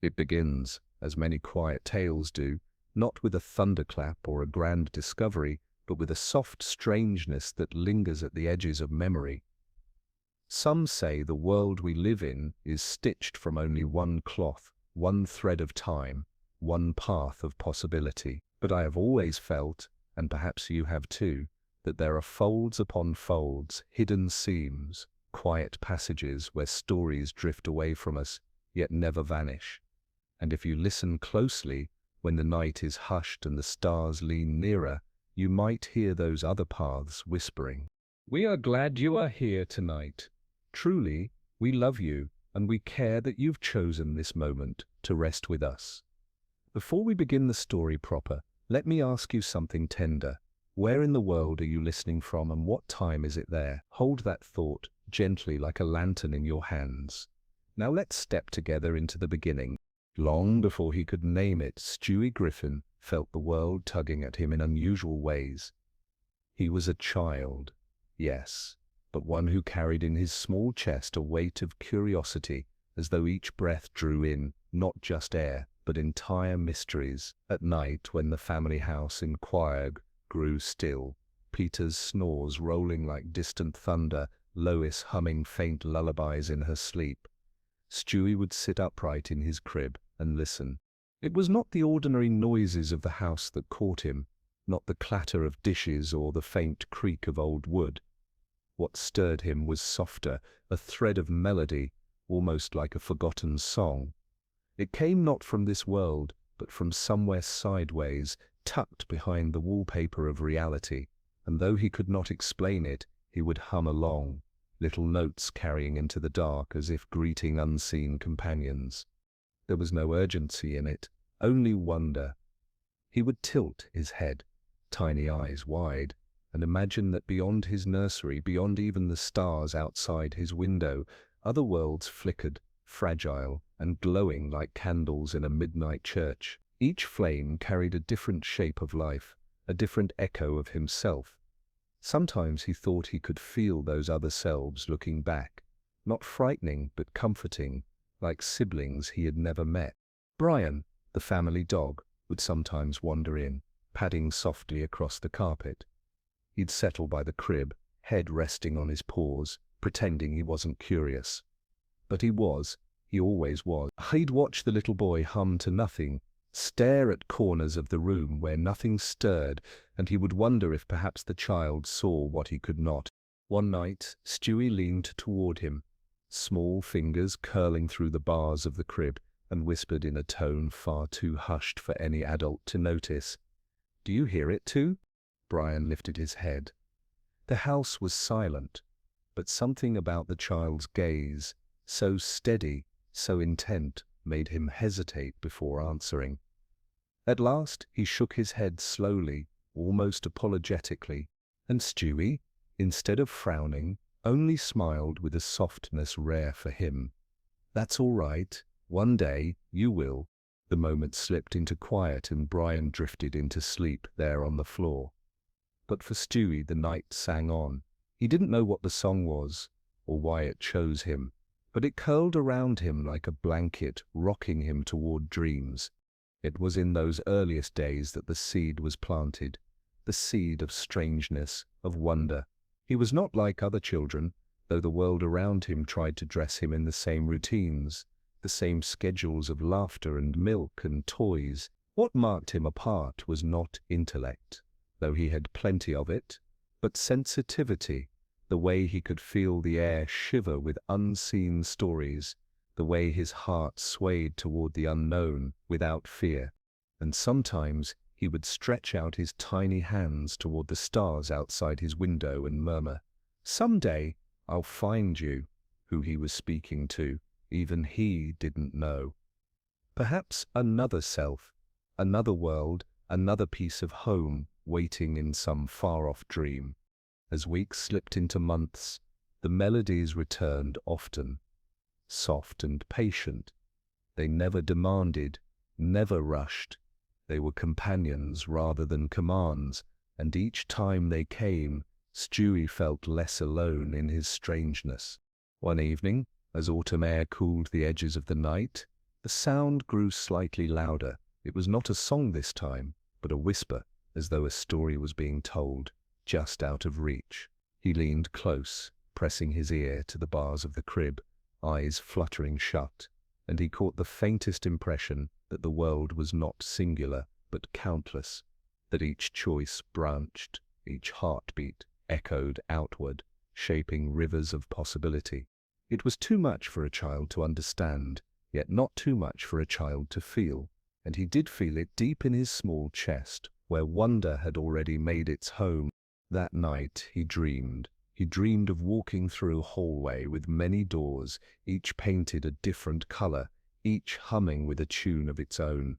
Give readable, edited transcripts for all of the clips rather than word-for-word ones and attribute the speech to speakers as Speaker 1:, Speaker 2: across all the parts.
Speaker 1: It begins, as many quiet tales do, not with a thunderclap or a grand discovery, but with a soft strangeness that lingers at the edges of memory. Some say the world we live in is stitched from only one cloth, one thread of time, one path of possibility. But I have always felt, and perhaps you have too, that there are folds upon folds, hidden seams, quiet passages where stories drift away from us, yet never vanish. And if you listen closely, when the night is hushed and the stars lean nearer, you might hear those other paths whispering, "We are glad you are here tonight. Truly, we love you, and we care that you've chosen this moment to rest with us." Before we begin the story proper, let me ask you something tender. Where in the world are you listening from, and what time is it there? Hold that thought gently like a lantern in your hands. Now let's step together into the beginning. Long before he could name it, Stewie Griffin felt the world tugging at him in unusual ways. He was a child, yes, but one who carried in his small chest a weight of curiosity, as though each breath drew in, not just air, but entire mysteries. At night, when the family house in Quogue grew still, Peter's snores rolling like distant thunder, Lois humming faint lullabies in her sleep, Stewie would sit upright in his crib and listen. It was not the ordinary noises of the house that caught him, not the clatter of dishes or the faint creak of old wood. What stirred him was softer, a thread of melody, almost like a forgotten song. It came not from this world, but from somewhere sideways, tucked behind the wallpaper of reality, and though he could not explain it, he would hum along, little notes carrying into the dark as if greeting unseen companions. There was no urgency in it, only wonder. He would tilt his head, tiny eyes wide, and imagine that beyond his nursery, beyond even the stars outside his window, other worlds flickered, fragile and glowing like candles in a midnight church. Each flame carried a different shape of life, a different echo of himself. Sometimes he thought he could feel those other selves looking back, not frightening but comforting, like siblings he had never met. Brian, the family dog, would sometimes wander in, padding softly across the carpet. He'd settle by the crib, head resting on his paws, pretending he wasn't curious. But he was. He always was. He'd watch the little boy hum to nothing, stare at corners of the room where nothing stirred, and he would wonder if perhaps the child saw what he could not. One night, Stewie leaned toward him, small fingers curling through the bars of the crib, and whispered in a tone far too hushed for any adult to notice, "Do you hear it too?" Brian lifted his head. The house was silent, but something about the child's gaze, so steady, so intent, made him hesitate before answering. At last he shook his head slowly, almost apologetically, and Stewie, instead of frowning, only smiled with a softness rare for him. "That's all right. One day you will." The moment slipped into quiet and Brian drifted into sleep there on the floor. But for Stewie the night sang on. He didn't know what the song was, or why it chose him, but it curled around him like a blanket, rocking him toward dreams. It was in those earliest days that the seed was planted, the seed of strangeness, of wonder. He was not like other children, though the world around him tried to dress him in the same routines, the same schedules of laughter and milk and toys. What marked him apart was not intellect, though he had plenty of it, but sensitivity, the way he could feel the air shiver with unseen stories, the way his heart swayed toward the unknown without fear. And sometimes he would stretch out his tiny hands toward the stars outside his window and murmur, "Someday I'll find you," who he was speaking to. Even he didn't know. Perhaps another self, another world, another piece of home waiting in some far-off dream. As weeks slipped into months, the melodies returned often, soft and patient. They never demanded, never rushed. They were companions rather than commands, and each time they came, Stewie felt less alone in his strangeness. One evening, as autumn air cooled the edges of the night, the The sound grew slightly louder. It was not a song this time, but a whisper, as though a story was being told, just out of reach. He leaned close, pressing his ear to the bars of the crib, eyes fluttering shut, and he caught the faintest impression that the world was not singular, but countless, that each choice branched, each heartbeat echoed outward, shaping rivers of possibility. It was too much for a child to understand, yet not too much for a child to feel, and he did feel it deep in his small chest, where wonder had already made its home. That night he dreamed. He dreamed of walking through a hallway with many doors, each painted a different color, each humming with a tune of its own.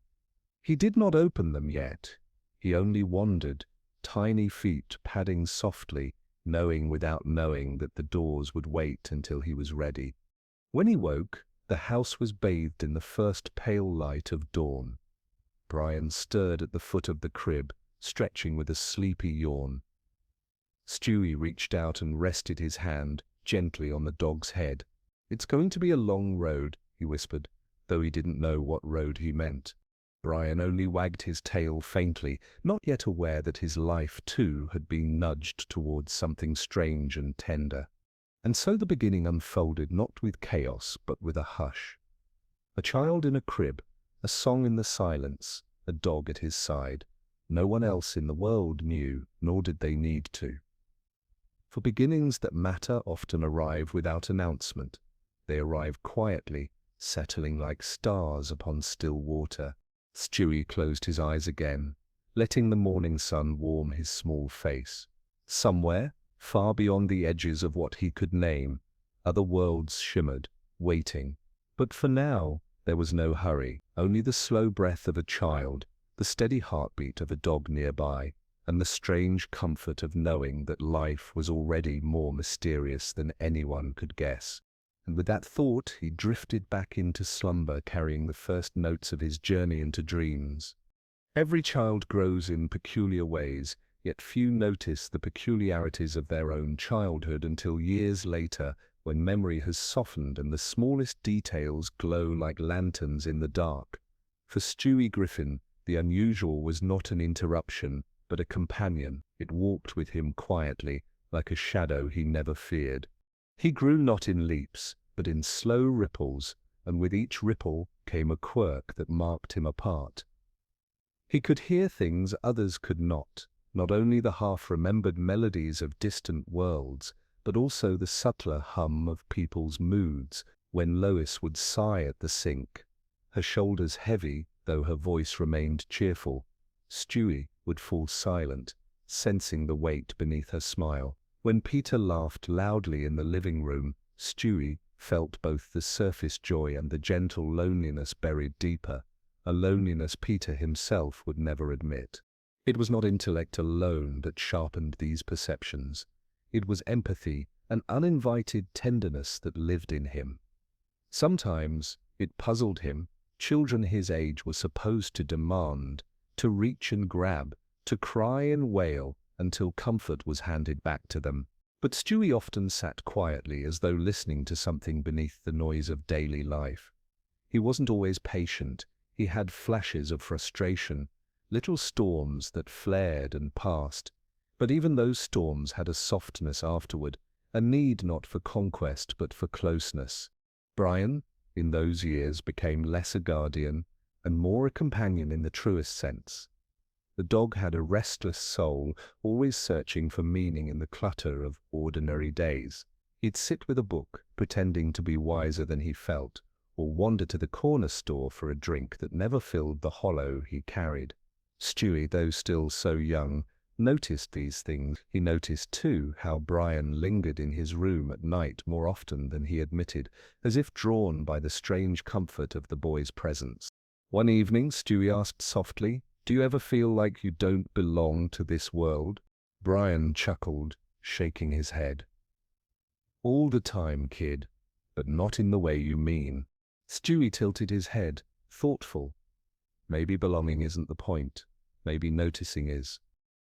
Speaker 1: He did not open them yet. He only wandered, tiny feet padding softly, knowing without knowing that the doors would wait until he was ready. When he woke, the house was bathed in the first pale light of dawn. Brian stirred at the foot of the crib, stretching with a sleepy yawn. Stewie reached out and rested his hand gently on the dog's head. "It's going to be a long road," he whispered, though he didn't know what road he meant. Brian only wagged his tail faintly, not yet aware that his life, too, had been nudged towards something strange and tender. And so the beginning unfolded not with chaos, but with a hush. A child in a crib, a song in the silence, a dog at his side. No one else in the world knew, nor did they need to. For beginnings that matter often arrive without announcement. They arrive quietly, settling like stars upon still water. Stewie closed his eyes again, letting the morning sun warm his small face. Somewhere, far beyond the edges of what he could name, other worlds shimmered, waiting. But for now, there was no hurry, only the slow breath of a child, the steady heartbeat of a dog nearby, and the strange comfort of knowing that life was already more mysterious than anyone could guess. And with that thought, he drifted back into slumber, carrying the first notes of his journey into dreams. Every child grows in peculiar ways, yet few notice the peculiarities of their own childhood until years later, when memory has softened and the smallest details glow like lanterns in the dark. For Stewie Griffin, the unusual was not an interruption, but a companion. It walked with him quietly, like a shadow he never feared. He grew not in leaps, but in slow ripples, and with each ripple came a quirk that marked him apart. He could hear things others could not only the half-remembered melodies of distant worlds, but also the subtler hum of people's moods, when Lois would sigh at the sink, her shoulders heavy, though her voice remained cheerful. Stewie would fall silent, sensing the weight beneath her smile. When Peter laughed loudly in the living room, Stewie felt both the surface joy and the gentle loneliness buried deeper, a loneliness Peter himself would never admit. It was not intellect alone that sharpened these perceptions. It was empathy, an uninvited tenderness that lived in him. Sometimes it puzzled him. Children his age were supposed to demand, to reach and grab, to cry and wail until comfort was handed back to them. But Stewie often sat quietly, as though listening to something beneath the noise of daily life. He wasn't always patient. He had flashes of frustration, little storms that flared and passed. But even those storms had a softness afterward, a need not for conquest but for closeness. Brian, in those years, became less a guardian and more a companion in the truest sense. The dog had a restless soul, always searching for meaning in the clutter of ordinary days. He'd sit with a book, pretending to be wiser than he felt, or wander to the corner store for a drink that never filled the hollow he carried. Stewie, though still so young, noticed these things. He noticed, too, how Brian lingered in his room at night more often than he admitted, as if drawn by the strange comfort of the boy's presence. One evening, Stewie asked softly, "Do you ever feel like you don't belong to this world?" Brian chuckled, shaking his head. "All the time, kid, but not in the way you mean." Stewie tilted his head, thoughtful. Maybe belonging isn't the point. Maybe noticing is.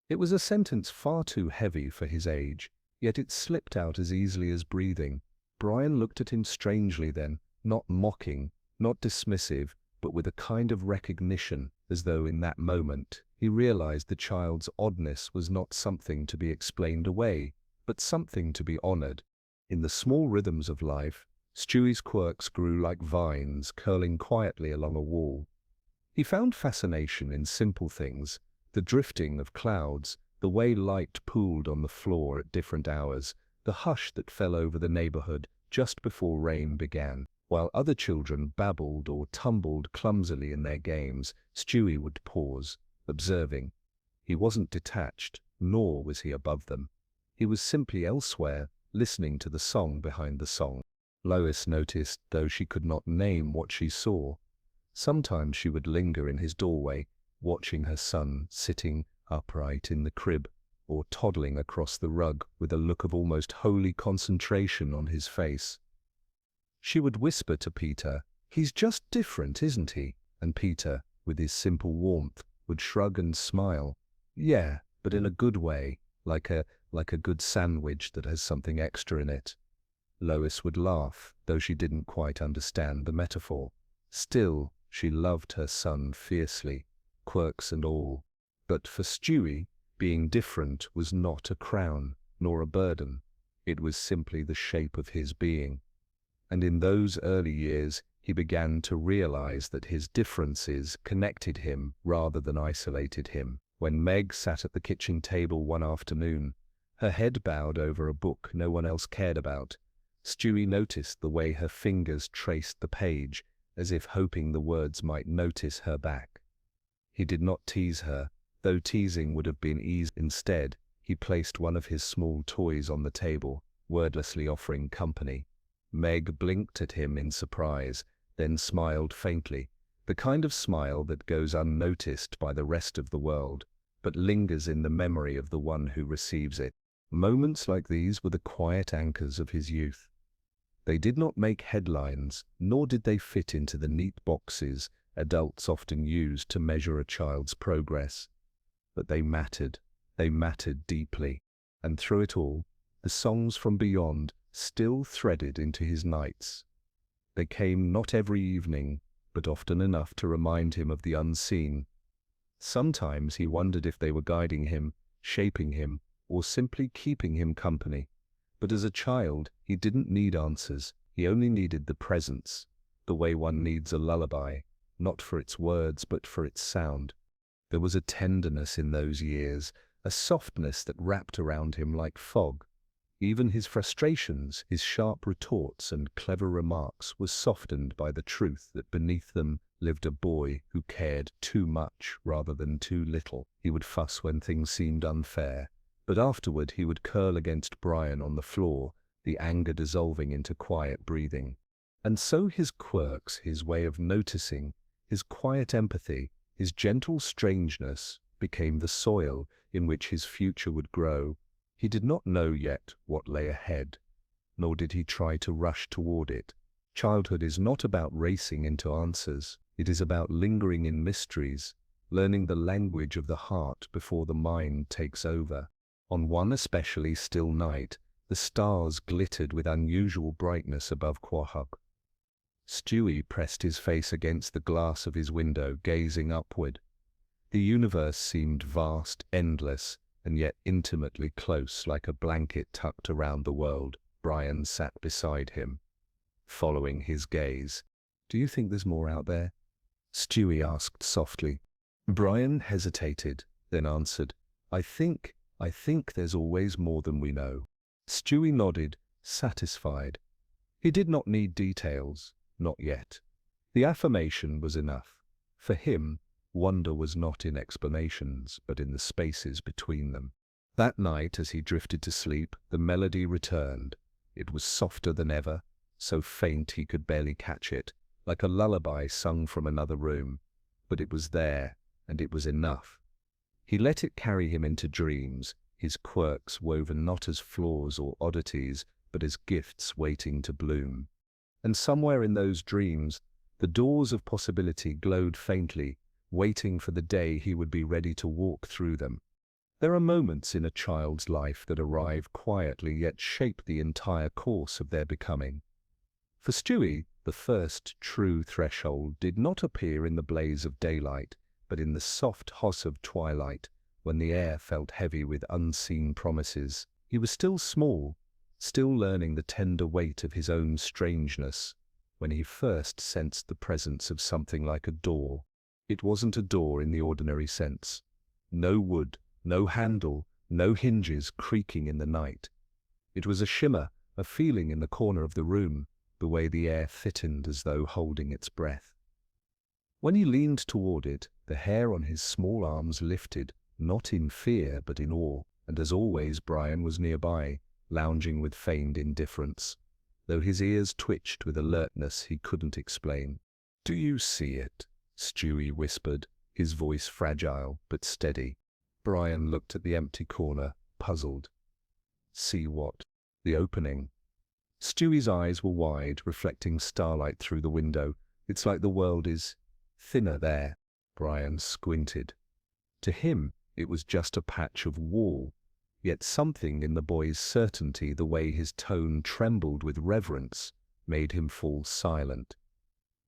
Speaker 1: It was a sentence far too heavy for his age, yet it slipped out as easily as breathing. Brian looked at him strangely then, not mocking, not dismissive, but with a kind of recognition, as though in that moment he realized the child's oddness was not something to be explained away, but something to be honored. In the small rhythms of life, Stewie's quirks grew like vines curling quietly along a wall. He found fascination in simple things, the drifting of clouds, the way light pooled on the floor at different hours, the hush that fell over the neighborhood just before rain began. While other children babbled or tumbled clumsily in their games, Stewie would pause, observing. He wasn't detached, nor was he above them. He was simply elsewhere, listening to the song behind the song. Lois noticed, though she could not name what she saw. Sometimes she would linger in his doorway, watching her son sitting upright in the crib, or toddling across the rug with a look of almost holy concentration on his face. She would whisper to Peter, "He's just different, isn't he?" And Peter, with his simple warmth, would shrug and smile. "Yeah, but in a good way, like a good sandwich that has something extra in it." Lois would laugh, though she didn't quite understand the metaphor. Still, she loved her son fiercely, quirks and all. But for Stewie, being different was not a crown, nor a burden. It was simply the shape of his being. And in those early years, he began to realize that his differences connected him rather than isolated him. When Meg sat at the kitchen table one afternoon, her head bowed over a book no one else cared about, Stewie noticed the way her fingers traced the page, as if hoping the words might notice her back. He did not tease her, though teasing would have been easy. Instead, he placed one of his small toys on the table, wordlessly offering company. Meg blinked at him in surprise, then smiled faintly, the kind of smile that goes unnoticed by the rest of the world, but lingers in the memory of the one who receives it. Moments like these were the quiet anchors of his youth. They did not make headlines, nor did they fit into the neat boxes adults often use to measure a child's progress. But they mattered deeply, and through it all, the songs from beyond still threaded into his nights. They came not every evening, but often enough to remind him of the unseen. Sometimes he wondered if they were guiding him, shaping him, or simply keeping him company. But as a child, he didn't need answers. He only needed the presence, the way one needs a lullaby, not for its words but for its sound. There was a tenderness in those years, a softness that wrapped around him like fog. Even his frustrations, his sharp retorts and clever remarks were softened by the truth that beneath them lived a boy who cared too much rather than too little. He would fuss when things seemed unfair, but afterward he would curl against Brian on the floor, the anger dissolving into quiet breathing. And so his quirks, his way of noticing, his quiet empathy, his gentle strangeness became the soil in which his future would grow. He did not know yet what lay ahead, nor did he try to rush toward it. Childhood is not about racing into answers. It is about lingering in mysteries, learning the language of the heart before the mind takes over. On one especially still night, the stars glittered with unusual brightness above Quahog. Stewie pressed his face against the glass of his window, gazing upward. The universe seemed vast, endless, and yet intimately close, like a blanket tucked around the world. Brian sat beside him, following his gaze. "Do you think there's more out there?" Stewie asked softly. Brian hesitated, then answered, I think there's always more than we know." Stewie nodded, satisfied. He did not need details, not yet. The affirmation was enough. For him, wonder was not in explanations, but in the spaces between them. That night, as he drifted to sleep, the melody returned. It was softer than ever, so faint he could barely catch it, like a lullaby sung from another room. But it was there, and it was enough. He let it carry him into dreams, his quirks woven not as flaws or oddities, but as gifts waiting to bloom. And somewhere in those dreams, the doors of possibility glowed faintly, waiting for the day he would be ready to walk through them. There are moments in a child's life that arrive quietly yet shape the entire course of their becoming. For Stewie, The first true threshold did not appear in the blaze of daylight, but in the soft hush of twilight, when the air felt heavy with unseen promises. He was still small, still learning the tender weight of his own strangeness, when he first sensed the presence of something like a door. It wasn't a door in the ordinary sense. No wood, no handle, no hinges creaking in the night. It was a shimmer, a feeling in the corner of the room, the way the air thickened as though holding its breath. When he leaned toward it, the hair on his small arms lifted, not in fear but in awe, and as always Brian was nearby, lounging with feigned indifference, though his ears twitched with alertness he couldn't explain. "Do you see it?" Stewie whispered, his voice fragile but steady. Brian looked at the empty corner, puzzled. "See what?" "The opening." Stewie's eyes were wide, reflecting starlight through the window. "It's like the world is thinner there." Brian squinted. To him, it was just a patch of wall, yet something in the boy's certainty, the way his tone trembled with reverence, made him fall silent.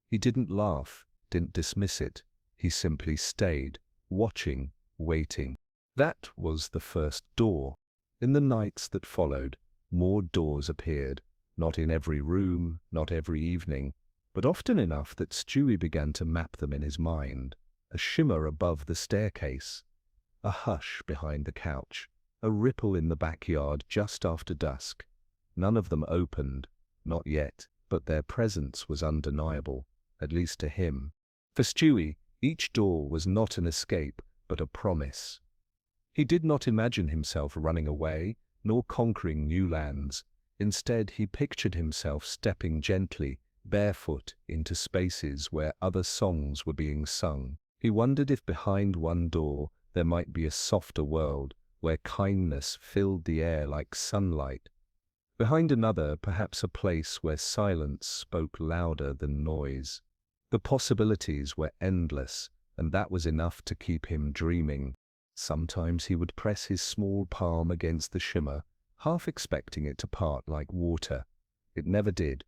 Speaker 1: He didn't laugh, didn't dismiss it. He simply stayed, watching, waiting. That was the first door. In the nights that followed, more doors appeared, not in every room, not every evening, but often enough that Stewie began to map them in his mind. A shimmer above the staircase, a hush behind the couch, a ripple in the backyard just after dusk. None of them opened, not yet, but their presence was undeniable, at least to him. For Stewie, each door was not an escape, but a promise. He did not imagine himself running away, nor conquering new lands. Instead, he pictured himself stepping gently, barefoot, into spaces where other songs were being sung. He wondered if behind one door there might be a softer world, where kindness filled the air like sunlight. Behind another, perhaps a place where silence spoke louder than noise. The possibilities were endless, and that was enough to keep him dreaming. Sometimes he would press his small palm against the shimmer, half expecting it to part like water. It never did,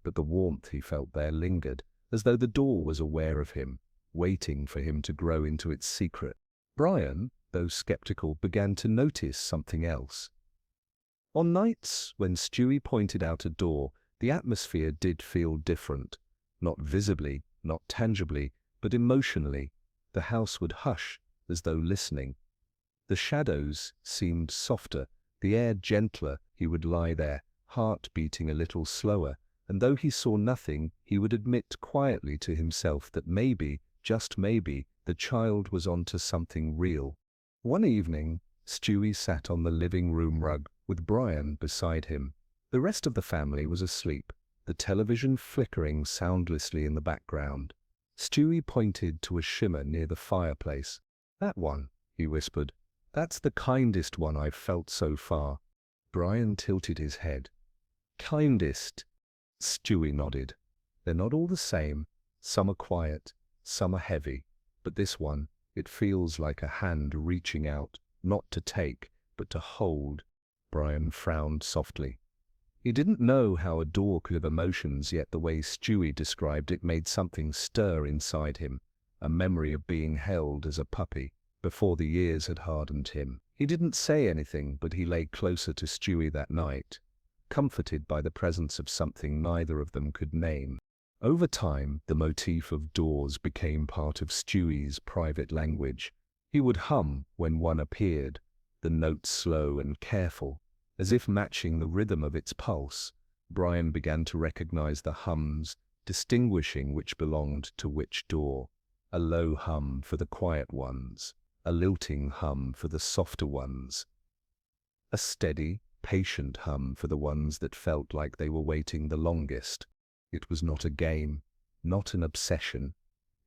Speaker 1: but the warmth he felt there lingered, as though the door was aware of him, waiting for him to grow into its secret. Brian, though skeptical, began to notice something else. On nights when Stewie pointed out a door, the atmosphere did feel different. Not visibly, not tangibly, but emotionally. The house would hush, as though listening. The shadows seemed softer, the air gentler. He would lie there, heart beating a little slower, and though he saw nothing, he would admit quietly to himself that maybe, just maybe, the child was onto something real. One evening, Stewie sat on the living room rug, with Brian beside him. The rest of the family was asleep, the television flickering soundlessly in the background. Stewie pointed to a shimmer near the fireplace. "That one," he whispered. "That's the kindest one I've felt so far." Brian tilted his head. "Kindest?" Stewie nodded. "They're not all the same. Some are quiet, some are heavy. But this one, it feels like a hand reaching out, not to take, but to hold." Brian frowned softly. He didn't know how a door could have emotions, yet the way Stewie described it made something stir inside him, a memory of being held as a puppy, before the years had hardened him. He didn't say anything, but he lay closer to Stewie that night, comforted by the presence of something neither of them could name. Over time, the motif of doors became part of Stewie's private language. He would hum when one appeared, the note slow and careful, as if matching the rhythm of its pulse. Brian began to recognize the hums, distinguishing which belonged to which door. A low hum for the quiet ones, a lilting hum for the softer ones, a steady, patient hum for the ones that felt like they were waiting the longest. It was not a game, not an obsession.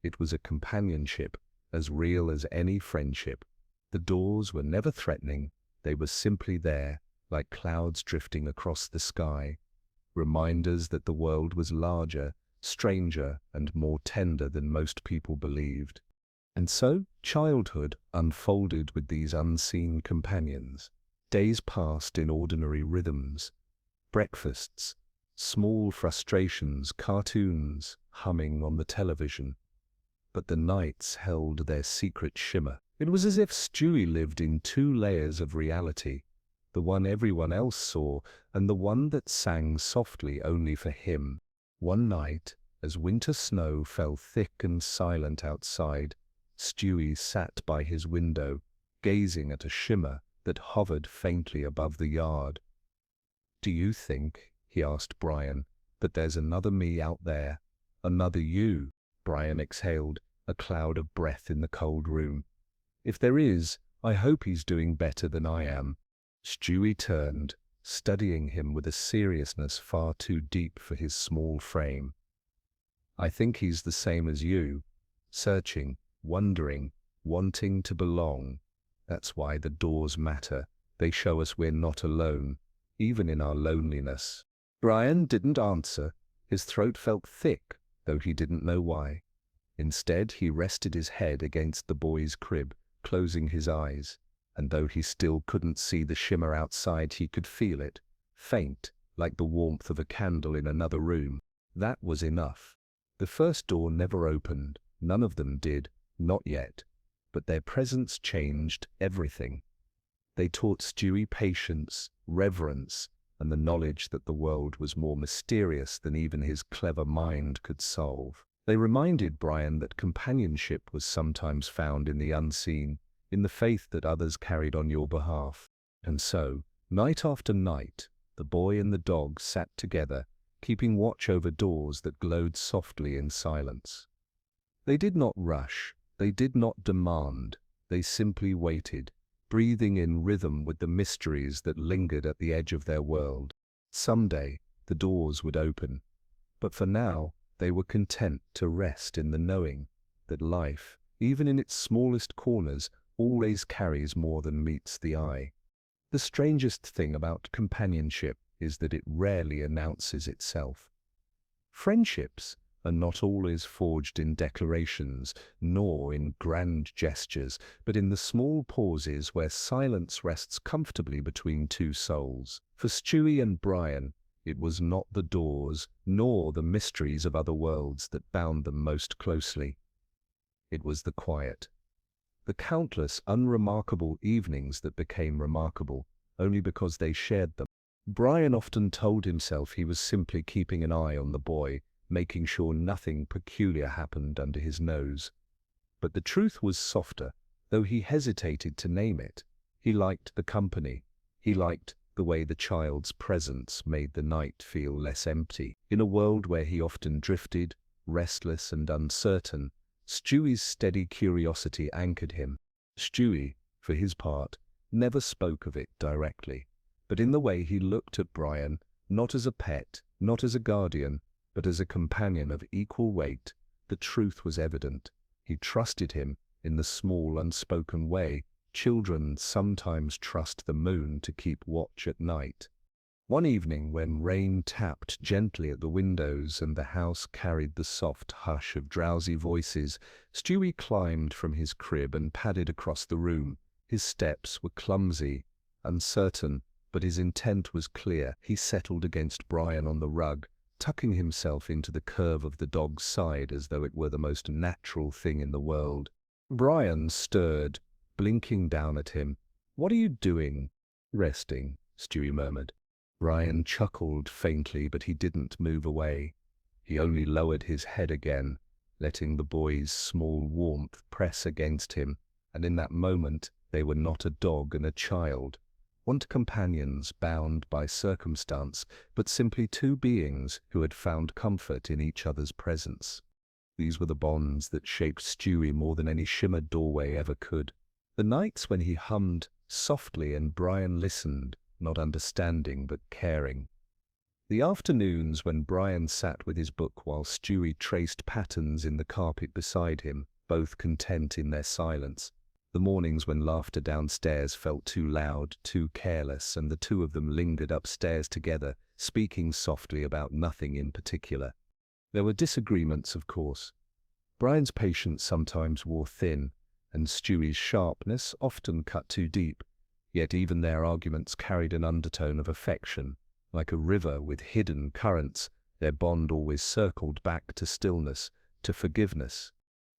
Speaker 1: It was a companionship, as real as any friendship. The doors were never threatening, they were simply there, like clouds drifting across the sky, reminders that the world was larger, stranger, and more tender than most people believed. And so, childhood unfolded with these unseen companions. Days passed in ordinary rhythms. Breakfasts, Small frustrations, cartoons, humming on the television. But the nights held their secret shimmer. It was as if Stewie lived in two layers of reality, the one everyone else saw and the one that sang softly only for him. One night, as winter snow fell thick and silent outside, Stewie sat by his window, gazing at a shimmer that hovered faintly above the yard. "Do you think," he asked Brian, "that there's another me out there? Another you?" Brian exhaled, a cloud of breath in the cold room. "If there is, I hope he's doing better than I am." Stewie turned, studying him with a seriousness far too deep for his small frame. "I think he's the same as you, searching, wondering, wanting to belong. That's why the doors matter. They show us we're not alone, even in our loneliness." Brian didn't answer. His throat felt thick, though he didn't know why. Instead, he rested his head against the boy's crib, closing his eyes, and though he still couldn't see the shimmer outside, he could feel it, faint, like the warmth of a candle in another room. That was enough. The first door never opened. None of them did, not yet. But their presence changed everything. They taught Stewie patience, reverence, and the knowledge that the world was more mysterious than even his clever mind could solve. They reminded Brian that companionship was sometimes found in the unseen, in the faith that others carried on your behalf. And so, night after night, the boy and the dog sat together, keeping watch over doors that glowed softly in silence. They did not rush, they did not demand, they simply waited, breathing in rhythm with the mysteries that lingered at the edge of their world. Someday, the doors would open, but for now, they were content to rest in the knowing that life, even in its smallest corners, always carries more than meets the eye. The strangest thing about companionship is that it rarely announces itself. Friendships are not always forged in declarations, nor in grand gestures, but in the small pauses where silence rests comfortably between two souls. For Stewie and Brian, it was not the doors, nor the mysteries of other worlds that bound them most closely. It was the quiet. The countless unremarkable evenings that became remarkable, only because they shared them. Brian often told himself he was simply keeping an eye on the boy, making sure nothing peculiar happened under his nose. But the truth was softer, though he hesitated to name it. He liked the company. He liked the way the child's presence made the night feel less empty. In a world where he often drifted, restless and uncertain, Stewie's steady curiosity anchored him. Stewie, for his part, never spoke of it directly, but in the way he looked at Brian, not as a pet, not as a guardian, but as a companion of equal weight, the truth was evident. He trusted him in the small, unspoken way children sometimes trust the moon to keep watch at night. One evening, when rain tapped gently at the windows and the house carried the soft hush of drowsy voices, Stewie climbed from his crib and padded across the room. His steps were clumsy, uncertain, but his intent was clear. He settled against Brian on the rug, tucking himself into the curve of the dog's side as though it were the most natural thing in the world. Brian stirred, blinking down at him. "What are you doing?" "Resting," Stewie murmured. Brian chuckled faintly, but he didn't move away. He only lowered his head again, letting the boy's small warmth press against him, and in that moment they were not a dog and a child, not companions bound by circumstance, but simply two beings who had found comfort in each other's presence. These were the bonds that shaped Stewie more than any shimmered doorway ever could. The nights when he hummed softly and Brian listened, not understanding but caring. The afternoons when Brian sat with his book while Stewie traced patterns in the carpet beside him, both content in their silence. The mornings when laughter downstairs felt too loud, too careless, and the two of them lingered upstairs together, speaking softly about nothing in particular. There were disagreements, of course. Brian's patience sometimes wore thin, and Stewie's sharpness often cut too deep, yet even their arguments carried an undertone of affection, Like a river with hidden currents, their bond always circled back to stillness, to forgiveness.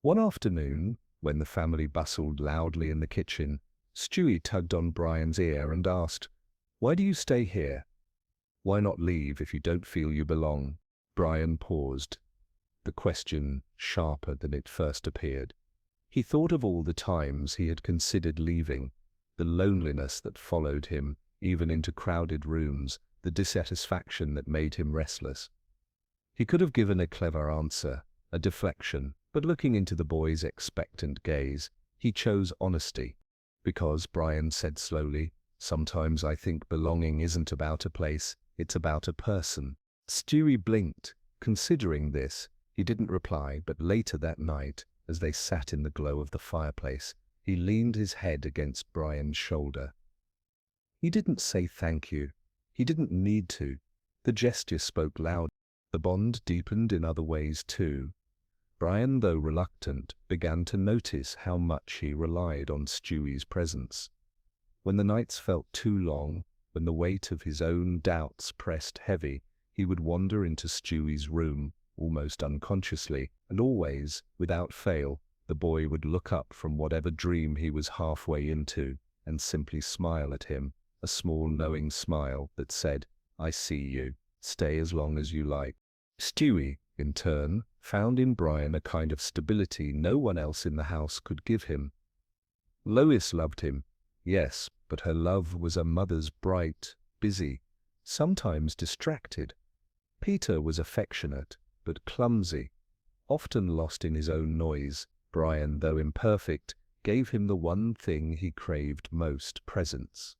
Speaker 1: One afternoon, when the family bustled loudly in the kitchen, Stewie tugged on Brian's ear and asked, "Why do you stay here? Why not leave if you don't feel you belong?" Brian paused, the question sharper than it first appeared. He thought of all the times he had considered leaving, the loneliness that followed him, even into crowded rooms, the dissatisfaction that made him restless. He could have given a clever answer, a deflection, but looking into the boy's expectant gaze, he chose honesty. "Because," Brian said slowly, "sometimes I think belonging isn't about a place, it's about a person." Stewie blinked. Considering this, he didn't reply, but later that night, as they sat in the glow of the fireplace, he leaned his head against Brian's shoulder. He didn't say thank you. He didn't need to. The gesture spoke loud. The bond deepened in other ways too. Brian, though reluctant, began to notice how much he relied on Stewie's presence. When the nights felt too long, when the weight of his own doubts pressed heavy, he would wander into Stewie's room, almost unconsciously, and always, without fail, the boy would look up from whatever dream he was halfway into and simply smile at him, a small knowing smile that said, "I see you. Stay as long as you like." Stewie, in turn, found in Brian a kind of stability no one else in the house could give him. Lois loved him, yes, but her love was a mother's, bright, busy, sometimes distracted. Peter was affectionate, but clumsy, often lost in his own noise. Brian, though imperfect, gave him the one thing he craved most: presence.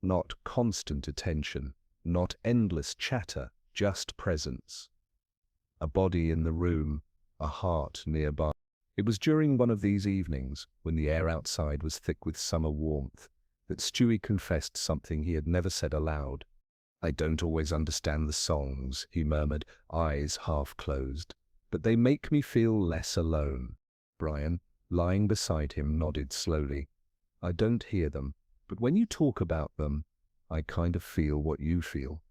Speaker 1: Not constant attention, not endless chatter, just presence. A body in the room, a heart nearby. It was during one of these evenings, when the air outside was thick with summer warmth, that Stewie confessed something he had never said aloud. "I don't always understand the songs," he murmured, eyes half closed, "but they make me feel less alone." Brian, lying beside him, nodded slowly. "I don't hear them, but when you talk about them, I kind of feel what you feel.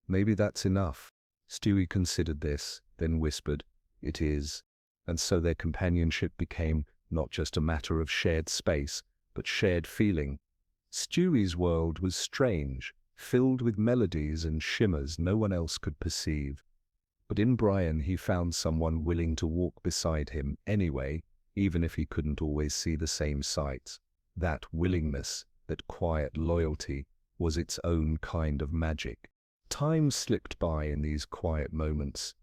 Speaker 1: Maybe that's enough." Stewie considered this, then whispered, "It is." And so their companionship became not just a matter of shared space, but shared feeling. Stewie's world was strange, filled with melodies and shimmers no one else could perceive. But in Brian he found someone willing to walk beside him anyway, even if he couldn't always see the same sights. That willingness, that quiet loyalty, was its own kind of magic. Time slipped by in these quiet moments,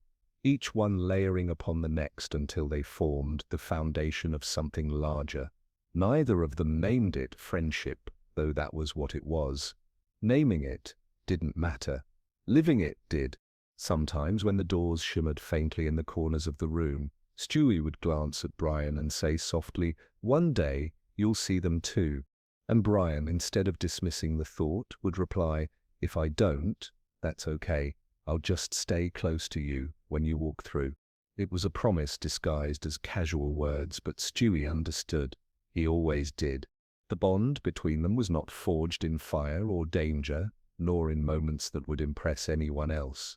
Speaker 1: each one layering upon the next until they formed the foundation of something larger. Neither of them named it friendship, though that was what it was. Naming it didn't matter. Living it did. Sometimes when the doors shimmered faintly in the corners of the room, Stewie would glance at Brian and say softly, "One day you'll see them too." And Brian, instead of dismissing the thought, would reply, "If I don't, that's okay. I'll just stay close to you when you walk through." It was a promise disguised as casual words, but Stewie understood. He always did. The bond between them was not forged in fire or danger, nor in moments that would impress anyone else.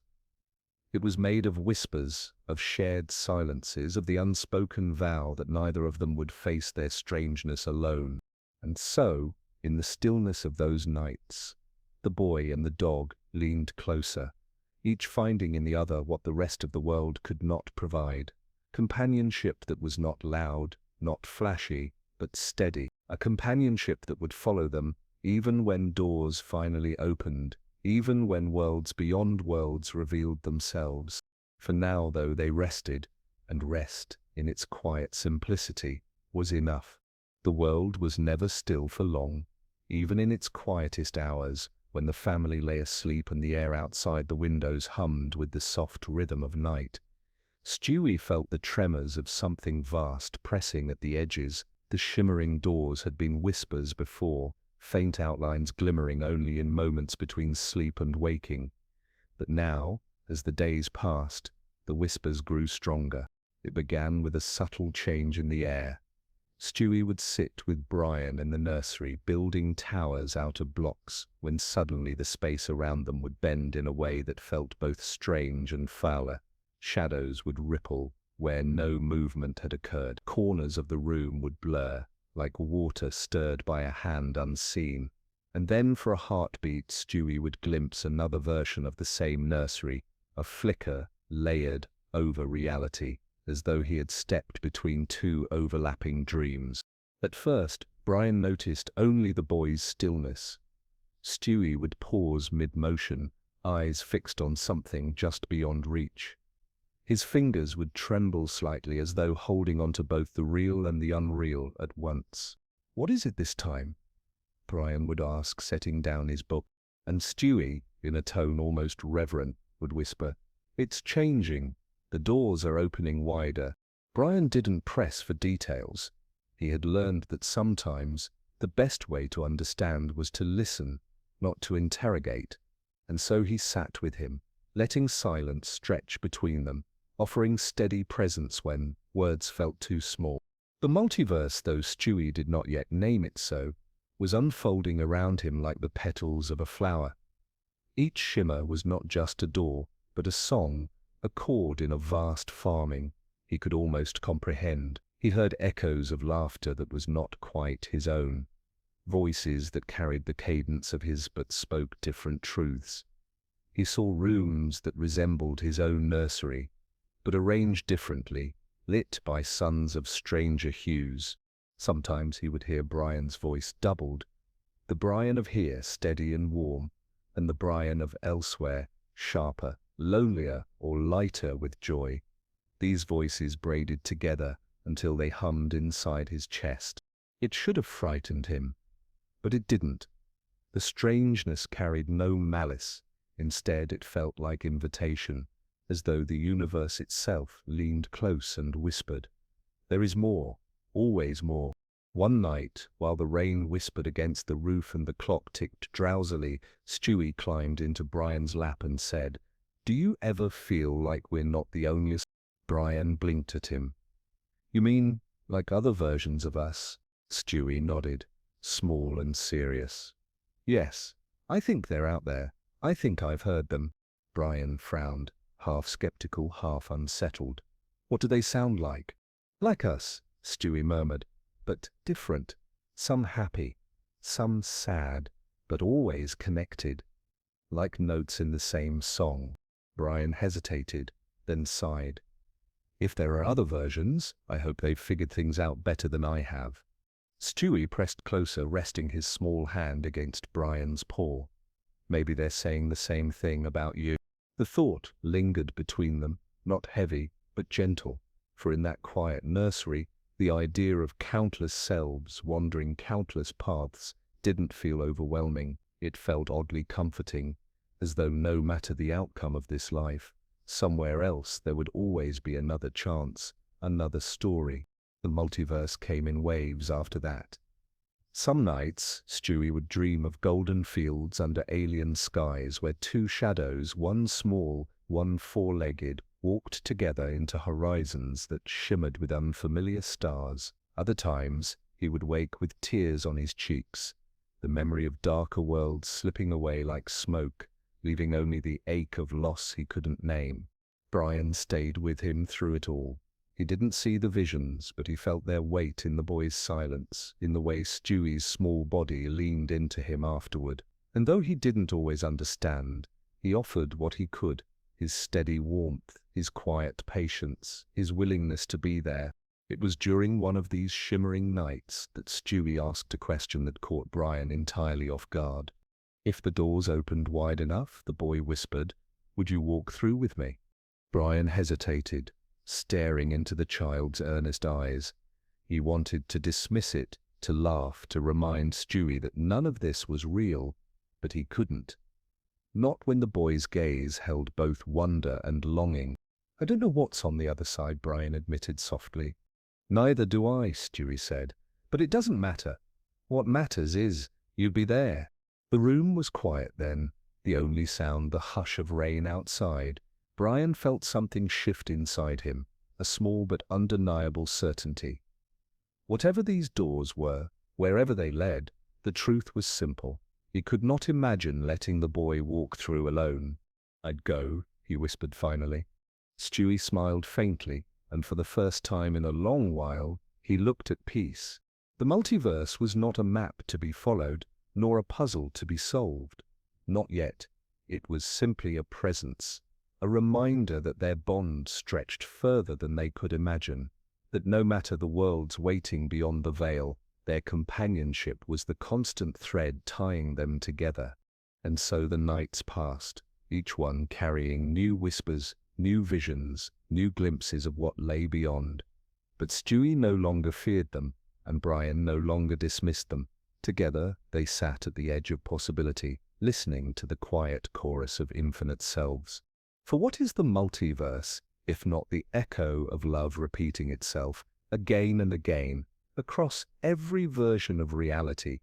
Speaker 1: It was made of whispers, of shared silences, of the unspoken vow that neither of them would face their strangeness alone. And so, in the stillness of those nights, the boy and the dog leaned closer, each finding in the other what the rest of the world could not provide. Companionship that was not loud, not flashy, but steady. A companionship that would follow them, even when doors finally opened, even when worlds beyond worlds revealed themselves. For now, though, they rested, and rest, in its quiet simplicity, was enough. The world was never still for long, even in its quietest hours, when the family lay asleep and the air outside the windows hummed with the soft rhythm of night. Stewie felt the tremors of something vast pressing at the edges. The shimmering doors had been whispers before, faint outlines glimmering only in moments between sleep and waking. But now, as the days passed, the whispers grew stronger. It began with a subtle change in the air. Stewie would sit with Brian in the nursery, building towers out of blocks, when suddenly the space around them would bend in a way that felt both strange and fouler. Shadows would ripple where no movement had occurred. Corners of the room would blur, like water stirred by a hand unseen. And then for a heartbeat, Stewie would glimpse another version of the same nursery, a flicker layered over reality, as though he had stepped between two overlapping dreams. At first, Brian noticed only the boy's stillness. Stewie would pause mid-motion, eyes fixed on something just beyond reach. His fingers would tremble slightly, as though holding onto both the real and the unreal at once. "What is it this time?" Brian would ask, setting down his book, and Stewie, in a tone almost reverent, would whisper, "It's changing. The doors are opening wider." Brian didn't press for details. He had learned that sometimes the best way to understand was to listen, not to interrogate, and so he sat with him, letting silence stretch between them, offering steady presence when words felt too small. The multiverse, though Stewie did not yet name it so, was unfolding around him like the petals of a flower. Each shimmer was not just a door, but a song, a chord in a vast farming he could almost comprehend. He heard echoes of laughter that was not quite his own, voices that carried the cadence of his but spoke different truths. He saw rooms that resembled his own nursery, but arranged differently, lit by suns of stranger hues. Sometimes he would hear Brian's voice doubled, the Brian of here steady and warm, and the Brian of elsewhere sharper, lonelier, or lighter with joy. These voices braided together until they hummed inside his chest. It should have frightened him, but it didn't. The strangeness carried no malice. Instead, it felt like invitation, as though the universe itself leaned close and whispered, "There is more, always more." One night, while the rain whispered against the roof and the clock ticked drowsily, Stewie climbed into Brian's lap and said, "Do you ever feel like we're not the only?" Brian blinked at him. "You mean, like other versions of us?" Stewie nodded, small and serious. "Yes, I think they're out there. I think I've heard them." Brian frowned, half skeptical, half unsettled. "What do they sound like?" "Like us," Stewie murmured, "but different. Some happy, some sad, but always connected. Like notes in the same song." Brian hesitated, then sighed. "If there are other versions, I hope they've figured things out better than I have." Stewie pressed closer, resting his small hand against Brian's paw. "Maybe they're saying the same thing about you." The thought lingered between them, not heavy, but gentle, for in that quiet nursery, the idea of countless selves wandering countless paths didn't feel overwhelming. It felt oddly comforting, as though no matter the outcome of this life, somewhere else there would always be another chance, another story. The multiverse came in waves after that. Some nights, Stewie would dream of golden fields under alien skies where two shadows, one small, one four-legged, walked together into horizons that shimmered with unfamiliar stars. Other times, he would wake with tears on his cheeks, the memory of darker worlds slipping away like smoke, leaving only the ache of loss he couldn't name. Brian stayed with him through it all. He didn't see the visions, but he felt their weight in the boy's silence, in the way Stewie's small body leaned into him afterward. And though he didn't always understand, he offered what he could, his steady warmth, his quiet patience, his willingness to be there. It was during one of these shimmering nights that Stewie asked a question that caught Brian entirely off guard. "If the doors opened wide enough," the boy whispered, "would you walk through with me?" Brian hesitated, staring into the child's earnest eyes. He wanted to dismiss it, to laugh, to remind Stewie that none of this was real, but he couldn't. Not when the boy's gaze held both wonder and longing. "I don't know what's on the other side," Brian admitted softly. "Neither do I," Stewie said, "but it doesn't matter. What matters is, you'd be there." The room was quiet then, the only sound the hush of rain outside. Brian felt something shift inside him, a small but undeniable certainty. Whatever these doors were, wherever they led, the truth was simple. He could not imagine letting the boy walk through alone. "I'd go," he whispered finally. Stewie smiled faintly, and for the first time in a long while, he looked at peace. The multiverse was not a map to be followed, nor a puzzle to be solved. Not yet. It was simply a presence, a reminder that their bond stretched further than they could imagine, that no matter the worlds waiting beyond the veil, their companionship was the constant thread tying them together. And so the nights passed, each one carrying new whispers, new visions, new glimpses of what lay beyond. But Stewie no longer feared them, and Brian no longer dismissed them. Together they sat at the edge of possibility, listening to the quiet chorus of infinite selves. For what is the multiverse, if not the echo of love repeating itself, again and again, across every version of reality?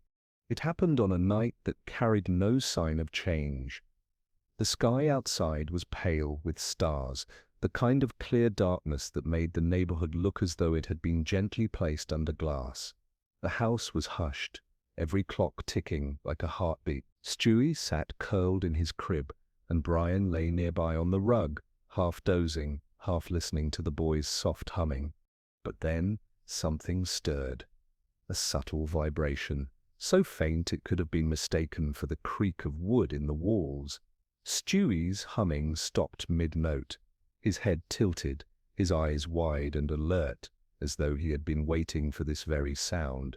Speaker 1: It happened on a night that carried no sign of change. The sky outside was pale with stars, the kind of clear darkness that made the neighborhood look as though it had been gently placed under glass. The house was hushed, every clock ticking like a heartbeat. Stewie sat curled in his crib, and Brian lay nearby on the rug, half dozing, half listening to the boy's soft humming. But then something stirred. A subtle vibration, so faint it could have been mistaken for the creak of wood in the walls. Stewie's humming stopped mid-note. His head tilted, his eyes wide and alert, as though he had been waiting for this very sound.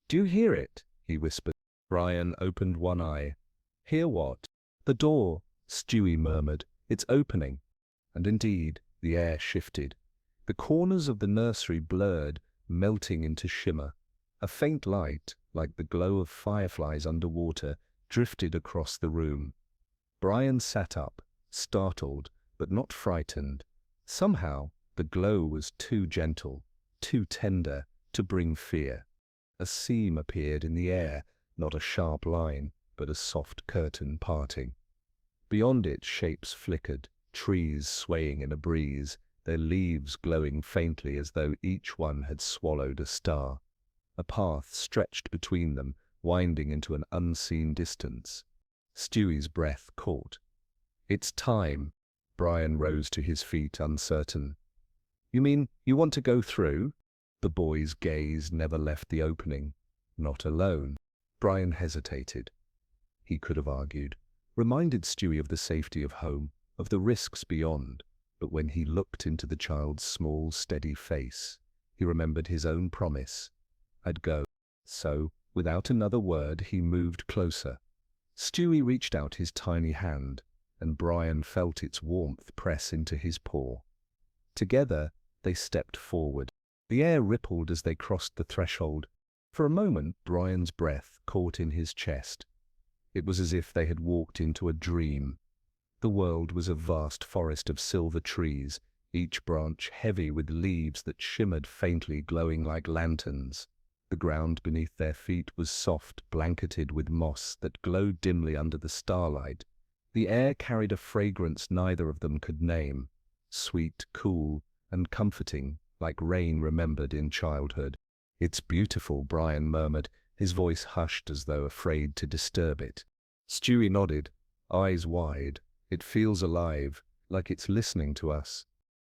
Speaker 1: "Do you hear it?" he whispered. Brian opened one eye. "Hear what?" "The door," Stewie murmured. "It's opening." And indeed, the air shifted. The corners of the nursery blurred, melting into shimmer. A faint light, like the glow of fireflies underwater, drifted across the room. Brian sat up, startled, but not frightened. Somehow, the glow was too gentle, too tender, to bring fear. A seam appeared in the air, not a sharp line, but a soft curtain parting. Beyond it, shapes flickered, trees swaying in a breeze, their leaves glowing faintly as though each one had swallowed a star. A path stretched between them, winding into an unseen distance. Stewie's breath caught. "It's time." Brian rose to his feet, uncertain. "You mean you want to go through?" The boy's gaze never left the opening. "Not alone." Brian hesitated. He could have argued, reminded Stewie of the safety of home, of the risks beyond. But when he looked into the child's small, steady face, he remembered his own promise. "I'd go." So, without another word, he moved closer. Stewie reached out his tiny hand, and Brian felt its warmth press into his paw. Together, they stepped forward. The air rippled as they crossed the threshold. For a moment, Brian's breath caught in his chest. It was as if they had walked into a dream. The world was a vast forest of silver trees, each branch heavy with leaves that shimmered faintly, glowing like lanterns. The ground beneath their feet was soft, blanketed with moss that glowed dimly under the starlight. The air carried a fragrance neither of them could name, sweet, cool, and comforting, like rain remembered in childhood. "It's beautiful," Brian murmured, his voice hushed as though afraid to disturb it. Stewie nodded, eyes wide. "It feels alive, like it's listening to us."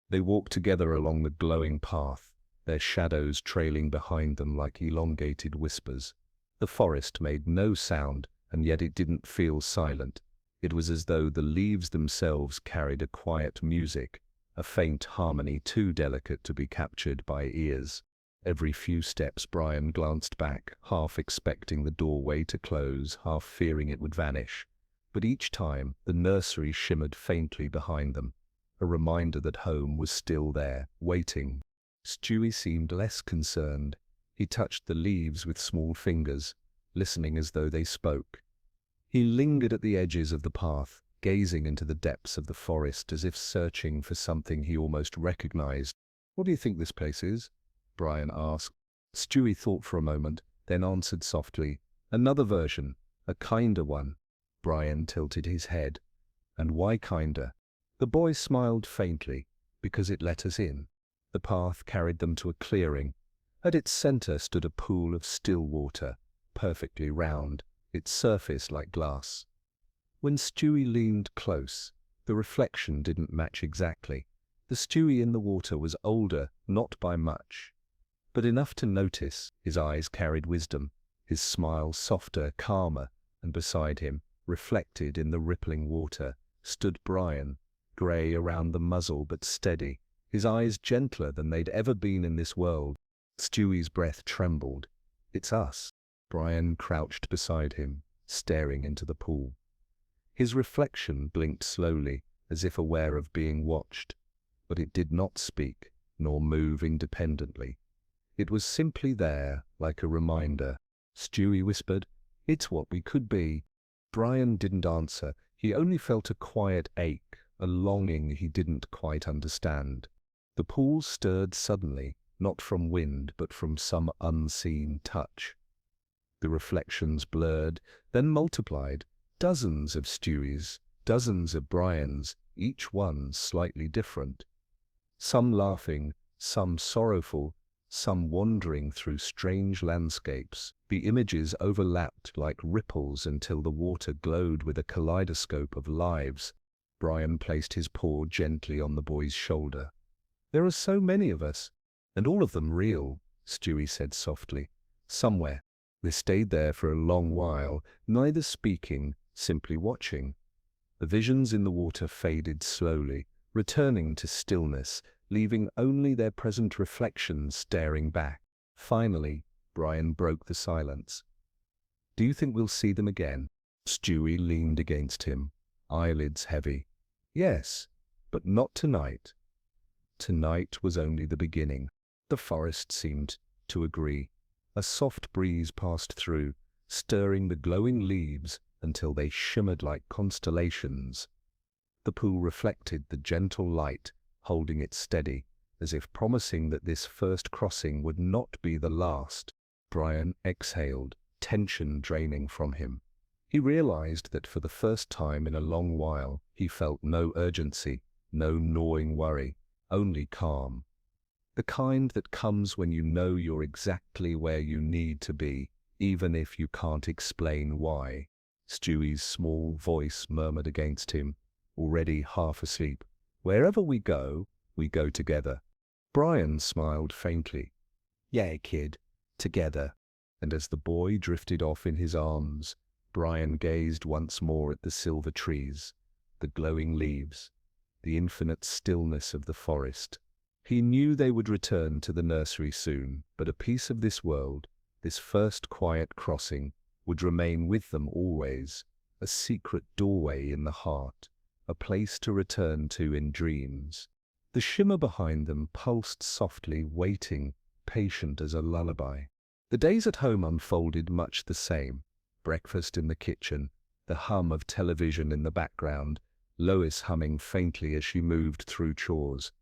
Speaker 1: They walked together along the glowing path, their shadows trailing behind them like elongated whispers. The forest made no sound, and yet it didn't feel silent. It was as though the leaves themselves carried a quiet music, a faint harmony too delicate to be captured by ears. Every few steps Brian glanced back, half expecting the doorway to close, half fearing it would vanish. But each time, the nursery shimmered faintly behind them, a reminder that home was still there, waiting. Stewie seemed less concerned. He touched the leaves with small fingers, listening as though they spoke. He lingered at the edges of the path, gazing into the depths of the forest as if searching for something he almost recognized. "What do you think this place is?" Brian asked. Stewie thought for a moment, then answered softly, "Another version, a kinder one." Brian tilted his head. "And why kinder?" The boy smiled faintly. "Because it let us in." The path carried them to a clearing. At its center stood a pool of still water, perfectly round, its surface like glass. When Stewie leaned close, the reflection didn't match exactly. The Stewie in the water was older, not by much, but enough to notice. His eyes carried wisdom, his smile softer, calmer, and beside him, reflected in the rippling water, stood Brian, grey around the muzzle but steady, his eyes gentler than they'd ever been in this world. Stewie's breath trembled. "It's us." Brian crouched beside him, staring into the pool. His reflection blinked slowly, as if aware of being watched, but it did not speak, nor move independently. It was simply there, like a reminder. Stewie whispered, "It's what we could be." Brian didn't answer. He only felt a quiet ache, a longing he didn't quite understand. The pool stirred suddenly, not from wind, but from some unseen touch. The reflections blurred, then multiplied. Dozens of Stewies, dozens of Brians, each one slightly different. Some laughing, some sorrowful, some wandering through strange landscapes. The images overlapped like ripples until the water glowed with a kaleidoscope of lives. Brian placed his paw gently on the boy's shoulder. "There are so many of us, and all of them real," Stewie said softly. "Somewhere." They stayed there for a long while, neither speaking, simply watching. The visions in the water faded slowly, returning to stillness, leaving only their present reflections staring back. Finally, Brian broke the silence. "Do you think we'll see them again?" Stewie leaned against him, eyelids heavy. "Yes, but not tonight." Tonight was only the beginning. The forest seemed to agree. A soft breeze passed through, stirring the glowing leaves until they shimmered like constellations. The pool reflected the gentle light, holding it steady, as if promising that this first crossing would not be the last. Brian exhaled, tension draining from him. He realized that for the first time in a long while, he felt no urgency, no gnawing worry, only calm. The kind that comes when you know you're exactly where you need to be, even if you can't explain why. Stewie's small voice murmured against him, already half asleep. "Wherever we go together." Brian smiled faintly. "Yeah, kid, together." And as the boy drifted off in his arms, Brian gazed once more at the silver trees, the glowing leaves, the infinite stillness of the forest. He knew they would return to the nursery soon, but a piece of this world, this first quiet crossing, would remain with them always, a secret doorway in the heart, a place to return to in dreams. The shimmer behind them pulsed softly, waiting, patient as a lullaby. The days at home unfolded much the same. Breakfast in the kitchen, the hum of television in the background, Lois humming faintly as she moved through chores.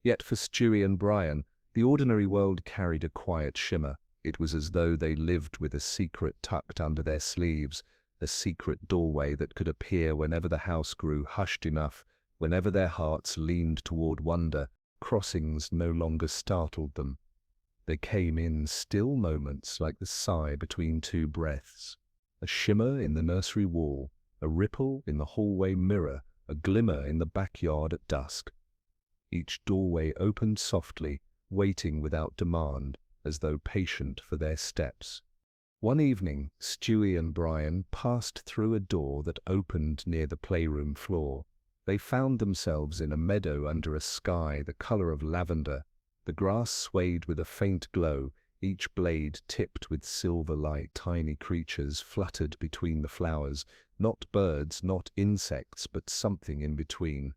Speaker 1: Yet for Stewie and Brian, the ordinary world carried a quiet shimmer. It was as though they lived with a secret tucked under their sleeves, a secret doorway that could appear whenever the house grew hushed enough, whenever their hearts leaned toward wonder. Crossings no longer startled them. They came in still moments like the sigh between two breaths. A shimmer in the nursery wall, a ripple in the hallway mirror, a glimmer in the backyard at dusk. Each doorway opened softly, waiting without demand, as though patient for their steps. One evening, Stewie and Brian passed through a door that opened near the playroom floor. They found themselves in a meadow under a sky the color of lavender. The grass swayed with a faint glow, each blade tipped with silver light. Tiny creatures fluttered between the flowers, not birds, not insects, but something in between,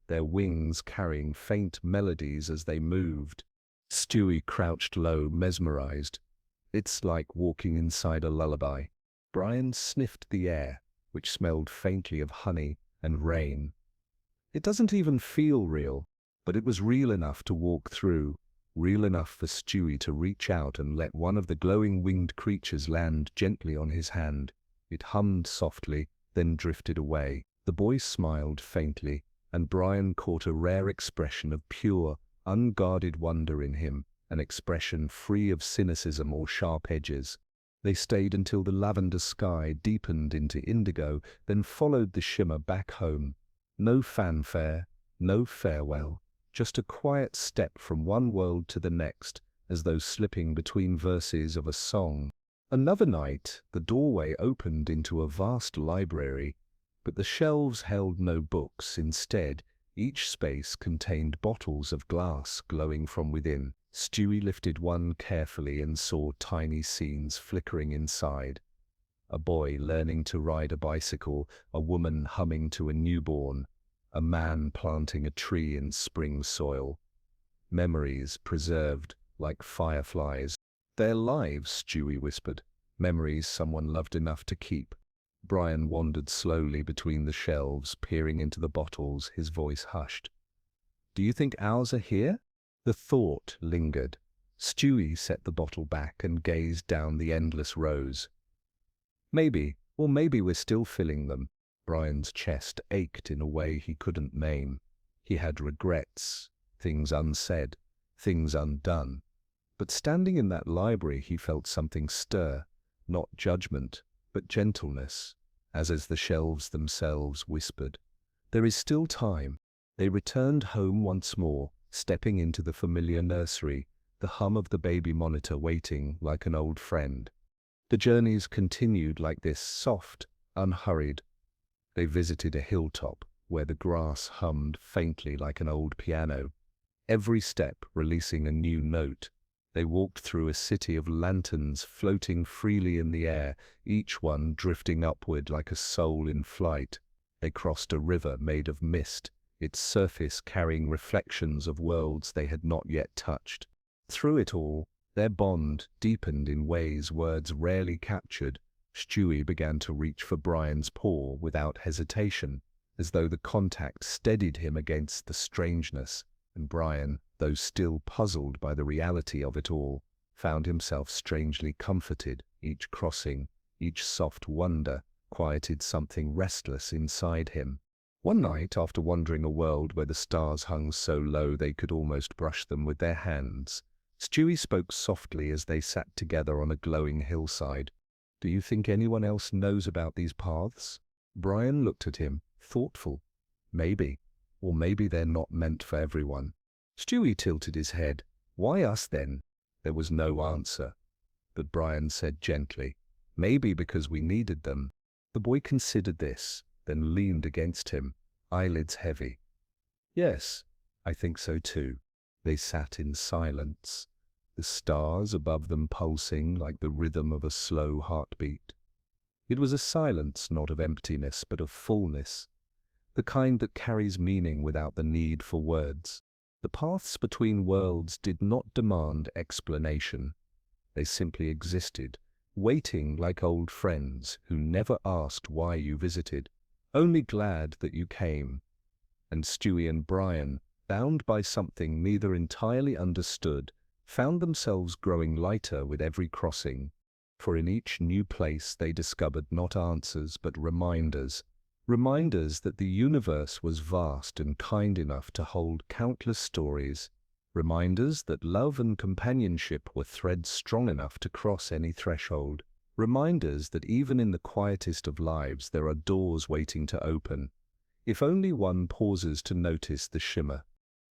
Speaker 1: their wings carrying faint melodies as they moved. Stewie crouched low, mesmerized. "It's like walking inside a lullaby." Brian sniffed the air, which smelled faintly of honey and rain. "It doesn't even feel real," but it was real enough to walk through, real enough for Stewie to reach out and let one of the glowing winged creatures land gently on his hand. It hummed softly, then drifted away. The boy smiled faintly, and Brian caught a rare expression of pure, unguarded wonder in him, an expression free of cynicism or sharp edges. They stayed until the lavender sky deepened into indigo, then followed the shimmer back home. No fanfare, no farewell, just a quiet step from one world to the next, as though slipping between verses of a song. Another night, the doorway opened into a vast library, but the shelves held no books. Instead, each space contained bottles of glass glowing from within. Stewie lifted one carefully and saw tiny scenes flickering inside. A boy learning to ride a bicycle, a woman humming to a newborn, a man planting a tree in spring soil. Memories preserved like fireflies. Their lives, Stewie whispered. Memories someone loved enough to keep. Brian wandered slowly between the shelves, peering into the bottles, his voice hushed. Do you think ours are here? The thought lingered. Stewie set the bottle back and gazed down the endless rows. Maybe, or maybe we're still filling them. Brian's chest ached in a way he couldn't name. He had regrets, things unsaid, things undone. But standing in that library he felt something stir, not judgment, but gentleness, as the shelves themselves whispered. There is still time. They returned home once more, stepping into the familiar nursery, the hum of the baby monitor waiting like an old friend. The journeys continued like this, soft, unhurried. They visited a hilltop where the grass hummed faintly like an old piano, every step releasing a new note. They walked through a city of lanterns floating freely in the air, each one drifting upward like a soul in flight. They crossed a river made of mist, its surface carrying reflections of worlds they had not yet touched. Through it all, their bond deepened in ways words rarely captured. Stewie began to reach for Brian's paw without hesitation, as though the contact steadied him against the strangeness, and Brian, though still puzzled by the reality of it all, found himself strangely comforted. Each crossing, each soft wonder, quieted something restless inside him. One night, after wandering a world where the stars hung so low they could almost brush them with their hands, Stewie spoke softly as they sat together on a glowing hillside. Do you think anyone else knows about these paths? Brian looked at him, thoughtful. Maybe, or maybe they're not meant for everyone. Stewie tilted his head. Why us then? There was no answer, but Brian said gently, maybe because we needed them. The boy considered this, then leaned against him, eyelids heavy. Yes, I think so too. They sat in silence, the stars above them pulsing like the rhythm of a slow heartbeat. It was a silence not of emptiness but of fullness, the kind that carries meaning without the need for words. The paths between worlds did not demand explanation. They simply existed, waiting like old friends who never asked why you visited, only glad that you came. And Stewie and Brian, bound by something neither entirely understood, found themselves growing lighter with every crossing. For in each new place they discovered not answers but reminders. Reminders that the universe was vast and kind enough to hold countless stories. Reminders that love and companionship were threads strong enough to cross any threshold. Reminders that even in the quietest of lives there are doors waiting to open, if only one pauses to notice the shimmer.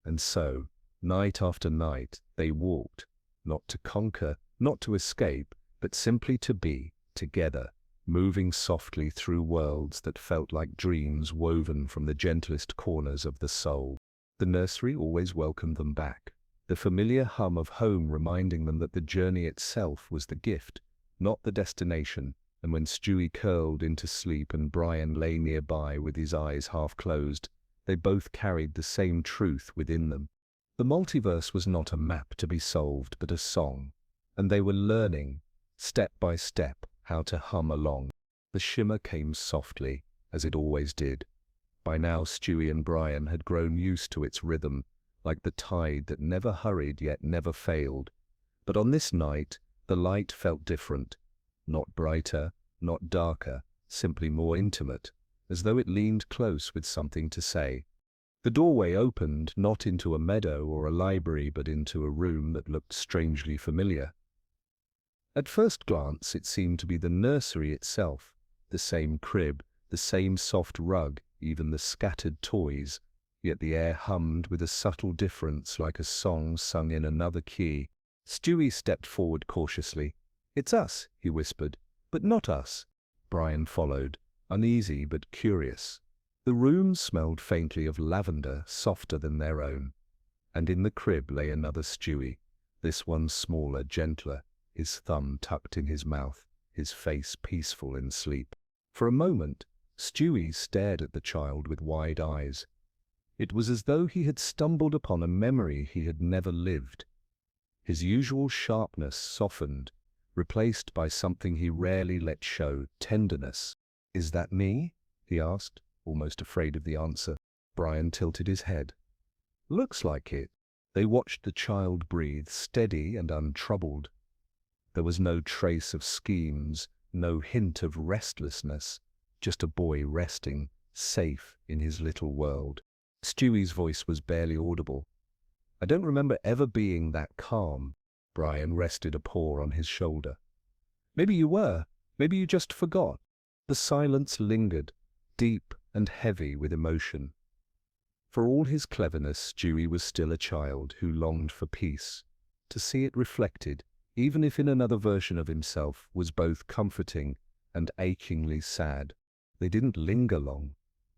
Speaker 1: And so, night after night, they walked, not to conquer, not to escape, but simply to be together, moving softly through worlds that felt like dreams woven from the gentlest corners of the soul. The nursery always welcomed them back, the familiar hum of home reminding them that the journey itself was the gift, not the destination. And when Stewie curled into sleep and Brian lay nearby with his eyes half closed, they both carried the same truth within them. The multiverse was not a map to be solved, but a song, and they were learning, step by step, how to hum along. The shimmer came softly, as it always did. By now Stewie and Brian had grown used to its rhythm, like the tide that never hurried yet never failed. But on this night, the light felt different. Not brighter, not darker, simply more intimate, as though it leaned close with something to say. The doorway opened, not into a meadow or a library, but into a room that looked strangely familiar. At first glance, it seemed to be the nursery itself, the same crib, the same soft rug, even the scattered toys, yet the air hummed with a subtle difference, like a song sung in another key. Stewie stepped forward cautiously. "It's us," he whispered. "But not us." Brian followed, uneasy but curious. The room smelled faintly of lavender, softer than their own. And in the crib lay another Stewie, this one smaller, gentler, his thumb tucked in his mouth, his face peaceful in sleep. For a moment, Stewie stared at the child with wide eyes. It was as though he had stumbled upon a memory he had never lived. His usual sharpness softened, replaced by something he rarely let show, tenderness. "Is that me?" he asked, almost afraid of the answer. Brian tilted his head. "Looks like it." They watched the child breathe, steady and untroubled. There was no trace of schemes, no hint of restlessness, just a boy resting, safe in his little world. Stewie's voice was barely audible. "I don't remember ever being that calm." Brian rested a paw on his shoulder. "Maybe you were. Maybe you just forgot." The silence lingered, deep and heavy with emotion. For all his cleverness, Stewie was still a child who longed for peace. To see it reflected, even if in another version of himself, was both comforting and achingly sad. They didn't linger long.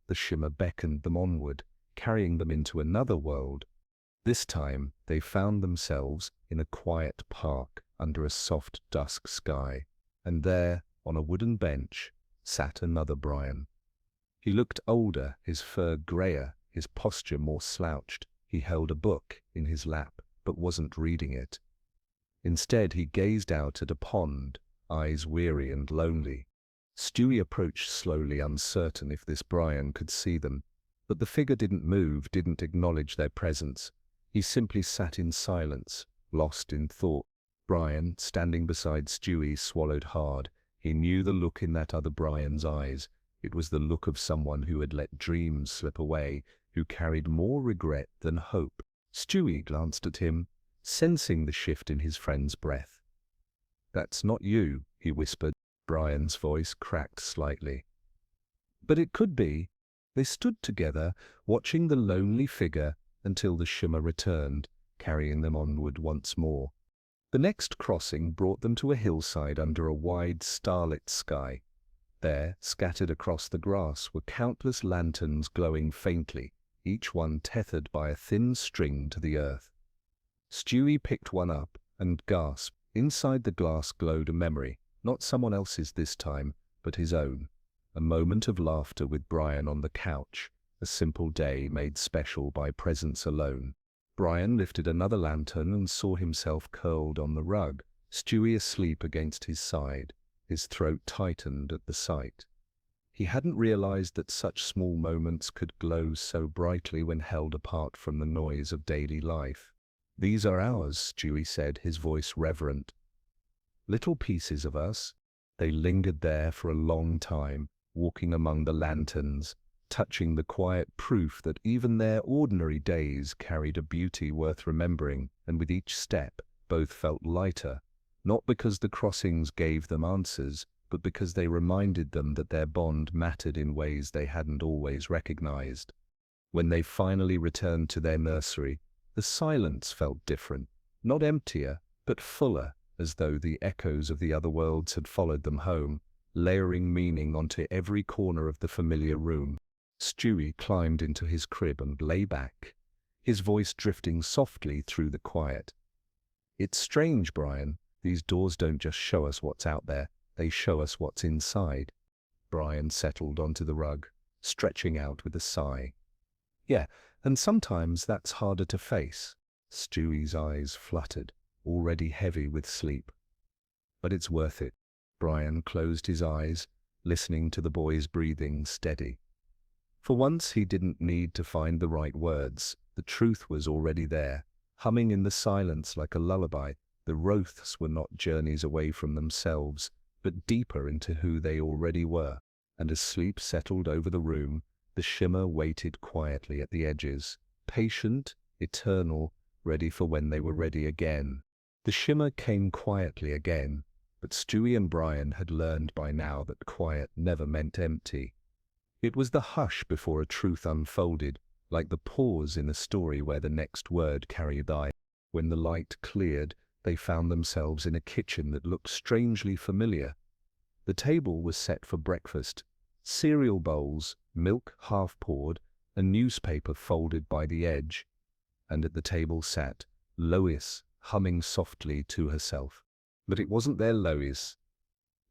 Speaker 1: The shimmer beckoned them onward, carrying them into another world. This time they found themselves in a quiet park under a soft dusk sky, and there, on a wooden bench, sat another Brian. He looked older, his fur grayer, his posture more slouched. He held a book in his lap, but wasn't reading it. Instead, he gazed out at a pond, eyes weary and lonely. Stewie approached slowly, uncertain if this Brian could see them. But the figure didn't move, didn't acknowledge their presence. He simply sat in silence, lost in thought. Brian, standing beside Stewie, swallowed hard. He knew the look in that other Brian's eyes. It was the look of someone who had let dreams slip away, who carried more regret than hope. Stewie glanced at him, sensing the shift in his friend's breath. "That's not you," he whispered. Brian's voice cracked slightly. "But it could be." They stood together, watching the lonely figure until the shimmer returned, carrying them onward once more. The next crossing brought them to a hillside under a wide starlit sky. There, scattered across the grass, were countless lanterns glowing faintly, each one tethered by a thin string to the earth. Stewie picked one up and gasped. Inside the glass glowed a memory, not someone else's this time, but his own. A moment of laughter with Brian on the couch, a simple day made special by presence alone. Brian lifted another lantern and saw himself curled on the rug, Stewie asleep against his side. His throat tightened at the sight. He hadn't realized that such small moments could glow so brightly when held apart from the noise of daily life. "These are ours," Stewie said, his voice reverent. "Little pieces of us." They lingered there for a long time, walking among the lanterns, touching the quiet proof that even their ordinary days carried a beauty worth remembering, and with each step, both felt lighter, not because the crossings gave them answers, but because they reminded them that their bond mattered in ways they hadn't always recognized. When they finally returned to their nursery, the silence felt different, not emptier, but fuller, as though the echoes of the other worlds had followed them home, layering meaning onto every corner of the familiar room. Stewie climbed into his crib and lay back, his voice drifting softly through the quiet. "It's strange, Brian. These doors don't just show us what's out there, they show us what's inside." Brian settled onto the rug, stretching out with a sigh. "Yeah, and sometimes that's harder to face." Stewie's eyes fluttered, already heavy with sleep. "But it's worth it." Brian closed his eyes, listening to the boy's breathing steady. For once he didn't need to find the right words. The truth was already there, humming in the silence like a lullaby. The Wraiths were not journeys away from themselves, but deeper into who they already were. And as sleep settled over the room, The shimmer waited quietly at the edges, patient, eternal, ready for when they were ready again. The shimmer came quietly again, but Stewie and Brian had learned by now that quiet never meant empty. It was the hush before a truth unfolded, like the pause in a story where the next word carried the. When the light cleared, they found themselves in a kitchen that looked strangely familiar. The table was set for breakfast. Cereal bowls, milk half poured, a newspaper folded by the edge. And at the table sat Lois, humming softly to herself. But it wasn't their Lois.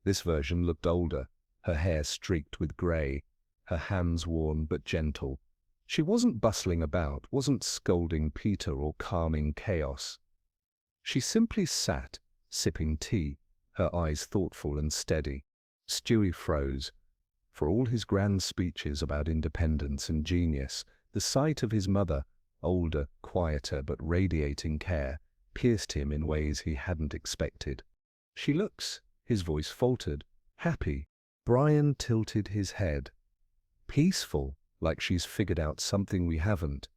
Speaker 1: This version looked older, her hair streaked with grey, her hands worn but gentle. She wasn't bustling about, wasn't scolding Peter or calming chaos. She simply sat, sipping tea, her eyes thoughtful and steady. Stewie froze. For all his grand speeches about independence and genius, the sight of his mother, older, quieter but radiating care, pierced him in ways he hadn't expected. She looks, his voice faltered, happy. Brian tilted his head. Peaceful, like she's figured out something we haven't.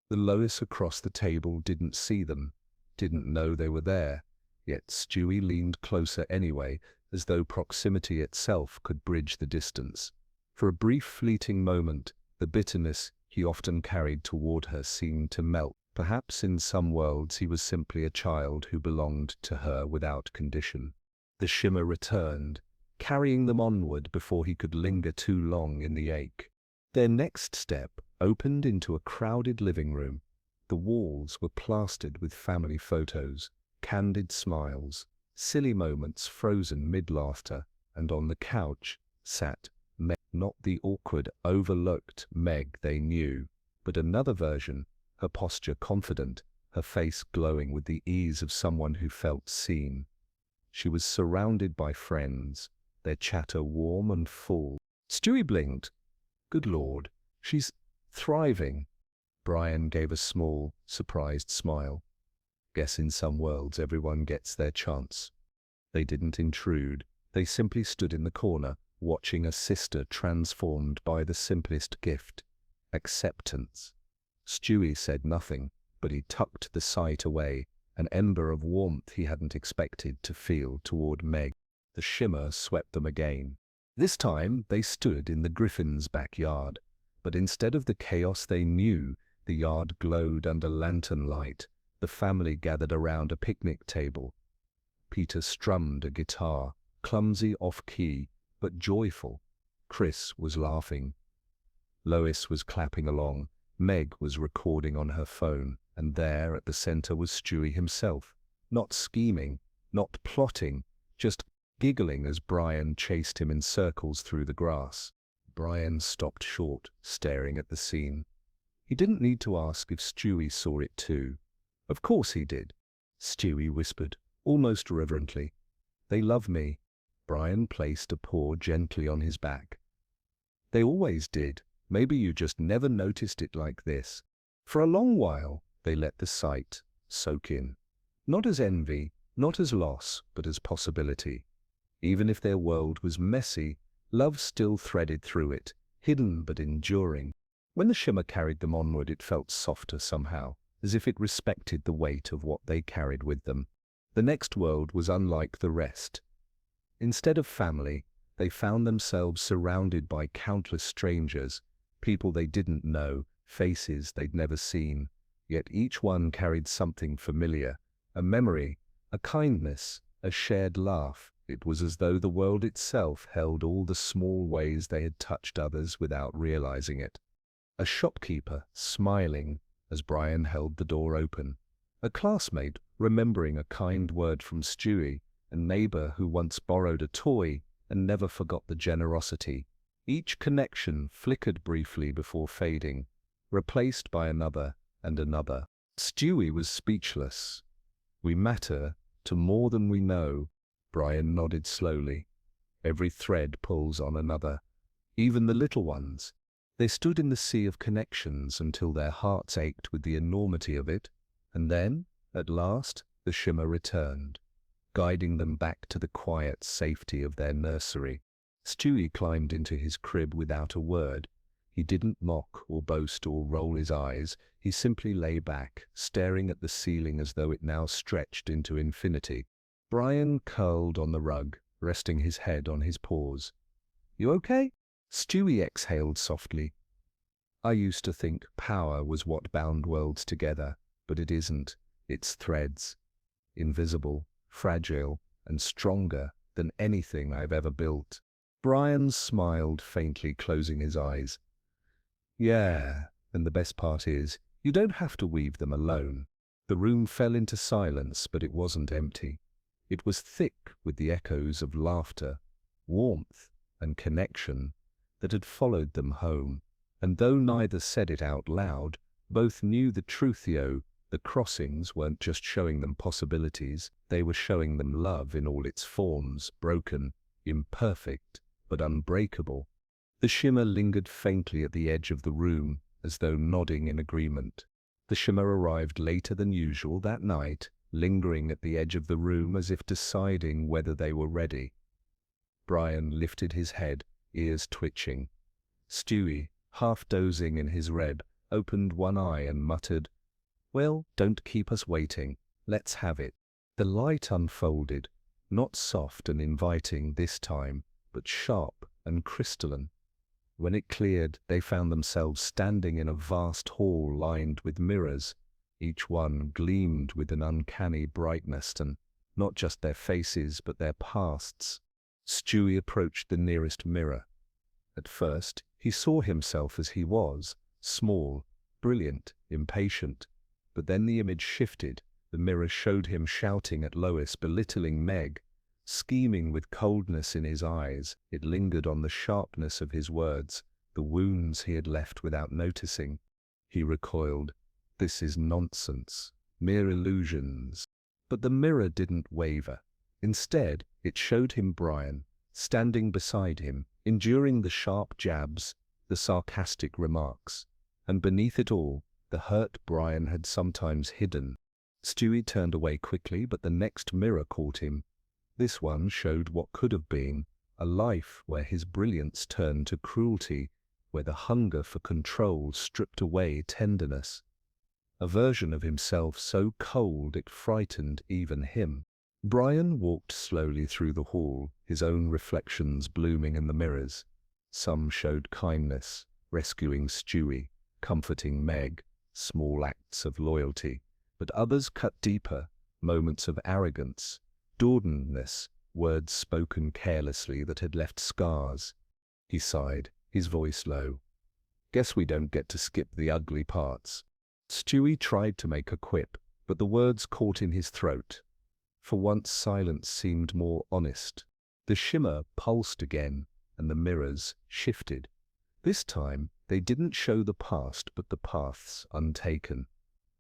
Speaker 1: The Lois across the table didn't see them, didn't know they were there, yet Stewie leaned closer anyway, as though proximity itself could bridge the distance. For a brief fleeting moment, the bitterness he often carried toward her seemed to melt. Perhaps in some worlds he was simply a child who belonged to her without condition. The shimmer returned, carrying them onward before he could linger too long in the ache. Their next step opened into a crowded living room. The walls were plastered with family photos, candid smiles, silly moments frozen mid-laughter, and on the couch sat Meg, not the awkward, overlooked Meg they knew, but another version, her posture confident, her face glowing with the ease of someone who felt seen. She was surrounded by friends, their chatter warm and full. Stewie blinked. Good Lord, she's thriving. Brian gave a small, surprised smile. Guess in some worlds everyone gets their chance. They didn't intrude. They simply stood in the corner, watching a sister transformed by the simplest gift, acceptance. Stewie said nothing, but he tucked the sight away, an ember of warmth he hadn't expected to feel toward Meg. The shimmer swept them again. This time they stood in the Griffin's backyard, but instead of the chaos they knew, the yard glowed under lantern light. The family gathered around a picnic table. Peter strummed a guitar, clumsy off-key, but joyful. Chris was laughing. Lois was clapping along. Meg was recording on her phone, and there at the center was Stewie himself, not scheming, not plotting, just giggling as Brian chased him in circles through the grass. Brian stopped short, staring at the scene. He didn't need to ask if Stewie saw it too. Of course he did. Stewie whispered, almost reverently. They love me. Brian placed a paw gently on his back. They always did. Maybe you just never noticed it like this. For a long while, they let the sight soak in. Not as envy, not as loss, but as possibility. Even if their world was messy, love still threaded through it, hidden but enduring. When the shimmer carried them onward, it felt softer somehow, as if it respected the weight of what they carried with them. The next world was unlike the rest. Instead of family, they found themselves surrounded by countless strangers, people they didn't know, faces they'd never seen. Yet each one carried something familiar, a memory, a kindness, a shared laugh. It was as though the world itself held all the small ways they had touched others without realizing it. A shopkeeper, smiling as Brian held the door open. A classmate, remembering a kind word from Stewie. A neighbor who once borrowed a toy and never forgot the generosity. Each connection flickered briefly before fading, replaced by another and another. Stewie was speechless. We matter to more than we know. Brian nodded slowly. Every thread pulls on another, even the little ones. They stood in the sea of connections until their hearts ached with the enormity of it, and then, at last, the shimmer returned, guiding them back to the quiet safety of their nursery. Stewie climbed into his crib without a word. He didn't mock or boast or roll his eyes. He simply lay back, staring at the ceiling as though it now stretched into infinity. Brian curled on the rug, resting his head on his paws. "You okay?" Stewie exhaled softly. "I used to think power was what bound worlds together, but it isn't. It's threads. Invisible, fragile, and stronger than anything I've ever built." Brian smiled faintly, closing his eyes. "Yeah, and the best part is, you don't have to weave them alone." The room fell into silence, but it wasn't empty. It was thick with the echoes of laughter, warmth, and connection that had followed them home. And though neither said it out loud, both knew the truth. The crossings weren't just showing them possibilities, they were showing them love in all its forms, broken, imperfect, but unbreakable. The shimmer lingered faintly at the edge of the room, as though nodding in agreement. The shimmer arrived later than usual that night, lingering at the edge of the room as if deciding whether they were ready. Brian lifted his head, ears twitching. Stewie, half dozing in his reb, opened one eye and muttered, "Well, don't keep us waiting. Let's have it." The light unfolded, not soft and inviting this time, but sharp and crystalline. When it cleared, they found themselves standing in a vast hall lined with mirrors. Each one gleamed with an uncanny brightness, and not just their faces, but their pasts. Stewie approached the nearest mirror. At first, he saw himself as he was, small, brilliant, impatient. But then the image shifted. The mirror showed him shouting at Lois, belittling Meg, scheming with coldness in his eyes. It lingered on the sharpness of his words, the wounds he had left without noticing. He recoiled. This is nonsense, mere illusions. But the mirror didn't waver. Instead, it showed him Brian, standing beside him, enduring the sharp jabs, the sarcastic remarks, and beneath it all, the hurt Brian had sometimes hidden. Stewie turned away quickly, but the next mirror caught him. This one showed what could have been, a life where his brilliance turned to cruelty, where the hunger for control stripped away tenderness. A version of himself so cold it frightened even him. Brian walked slowly through the hall, his own reflections blooming in the mirrors. Some showed kindness, rescuing Stewie, comforting Meg, small acts of loyalty, but others cut deeper, moments of arrogance, dawdenness, words spoken carelessly that had left scars. He sighed, his voice low. "Guess we don't get to skip the ugly parts." Stewie tried to make a quip, but the words caught in his throat. For once silence seemed more honest. The shimmer pulsed again, and the mirrors shifted. This time, they didn't show the past but the paths untaken.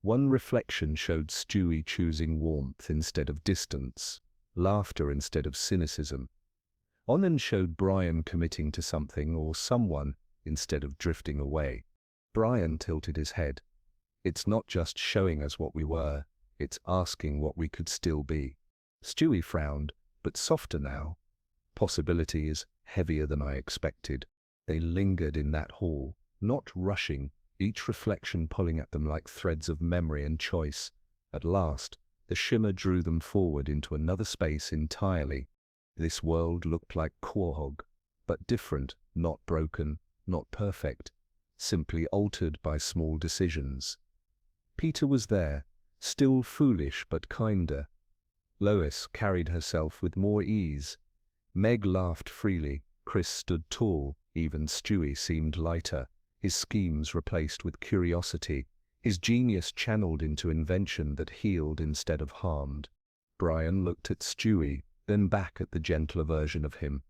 Speaker 1: One reflection showed Stewie choosing warmth instead of distance, laughter instead of cynicism. One showed Brian committing to something or someone instead of drifting away. Brian tilted his head. "It's not just showing us what we were, it's asking what we could still be." Stewie frowned, but softer now. Possibilities heavier than I expected. They lingered in that hall, not rushing, each reflection pulling at them like threads of memory and choice. At last, the shimmer drew them forward into another space entirely. This world looked like Quahog, but different, not broken, not perfect, simply altered by small decisions. Peter was there, still foolish but kinder. Lois carried herself with more ease. Meg laughed freely. Chris stood tall. Even Stewie seemed lighter, his schemes replaced with curiosity, his genius channeled into invention that healed instead of harmed. Brian looked at Stewie, then back at the gentler version of him.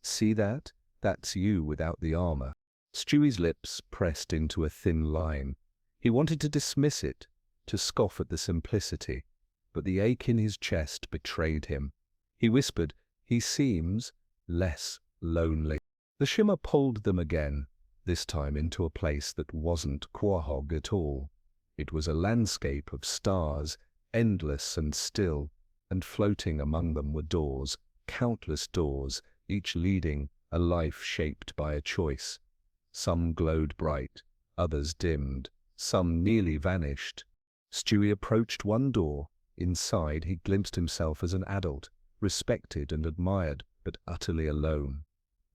Speaker 1: "See that? That's you without the armor." Stewie's lips pressed into a thin line. He wanted to dismiss it, to scoff at the simplicity, but the ache in his chest betrayed him. He whispered, "He seems less lonely." The shimmer pulled them again, this time into a place that wasn't Quahog at all. It was a landscape of stars, endless and still, and floating among them were doors, countless doors, each leading a life shaped by a choice. Some glowed bright, others dimmed, some nearly vanished. Stewie approached one door. Inside, he glimpsed himself as an adult, respected and admired, but utterly alone.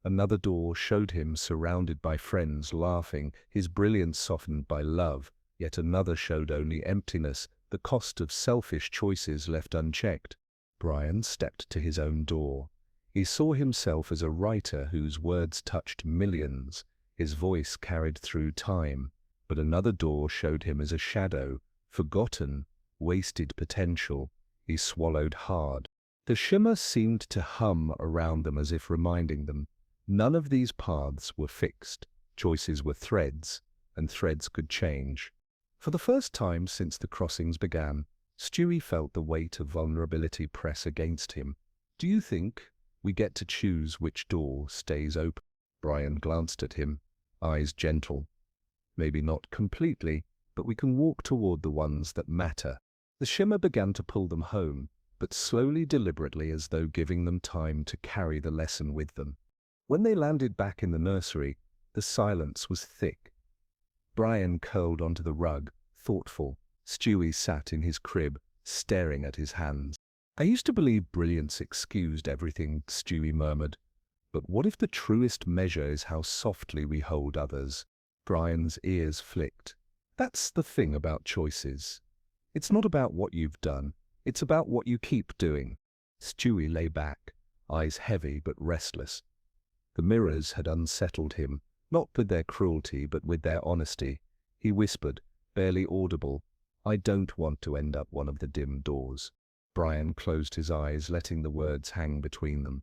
Speaker 1: Another door showed him surrounded by friends laughing, his brilliance softened by love. Yet another showed only emptiness, the cost of selfish choices left unchecked. Brian stepped to his own door. He saw himself as a writer whose words touched millions. His voice carried through time. But another door showed him as a shadow, forgotten, wasted potential. He swallowed hard. The shimmer seemed to hum around them as if reminding them, none of these paths were fixed. Choices were threads, and threads could change. For the first time since the crossings began, Stewie felt the weight of vulnerability press against him. "Do you think we get to choose which door stays open?" Brian glanced at him, eyes gentle. "Maybe not completely, but we can walk toward the ones that matter." The shimmer began to pull them home, but slowly, deliberately, as though giving them time to carry the lesson with them. When they landed back in the nursery, the silence was thick. Brian curled onto the rug, thoughtful. Stewie sat in his crib, staring at his hands. "I used to believe brilliance excused everything," Stewie murmured. "But what if the truest measure is how softly we hold others?" Brian's ears flicked. "That's the thing about choices. It's not about what you've done, it's about what you keep doing." Stewie lay back, eyes heavy but restless. The mirrors had unsettled him, not with their cruelty but with their honesty. He whispered, barely audible, "I don't want to end up one of the dim doors." Brian closed his eyes, letting the words hang between them.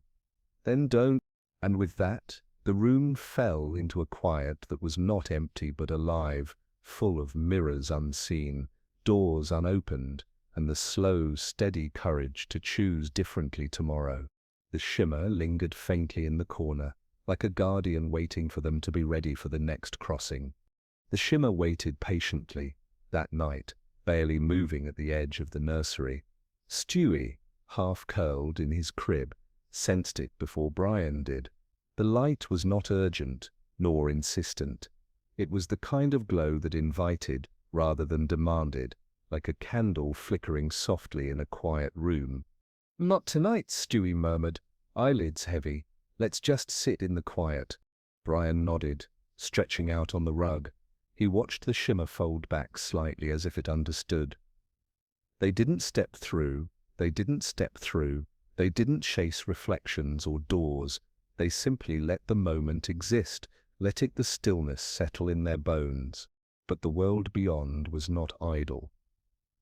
Speaker 1: "Then don't." And with that, the room fell into a quiet that was not empty but alive, full of mirrors unseen, doors unopened, and the slow, steady courage to choose differently tomorrow. The shimmer lingered faintly in the corner, like a guardian waiting for them to be ready for the next crossing. The shimmer waited patiently, that night, barely moving at the edge of the nursery. Stewie, half curled in his crib, sensed it before Brian did. The light was not urgent, nor insistent. It was the kind of glow that invited, rather than demanded, like a candle flickering softly in a quiet room. "Not tonight," Stewie murmured, eyelids heavy. "Let's just sit in the quiet." Brian nodded, stretching out on the rug. He watched the shimmer fold back slightly as if it understood. They didn't step through, they didn't step through, they didn't chase reflections or doors. They simply let the moment exist, letting the stillness settle in their bones. But the world beyond was not idle.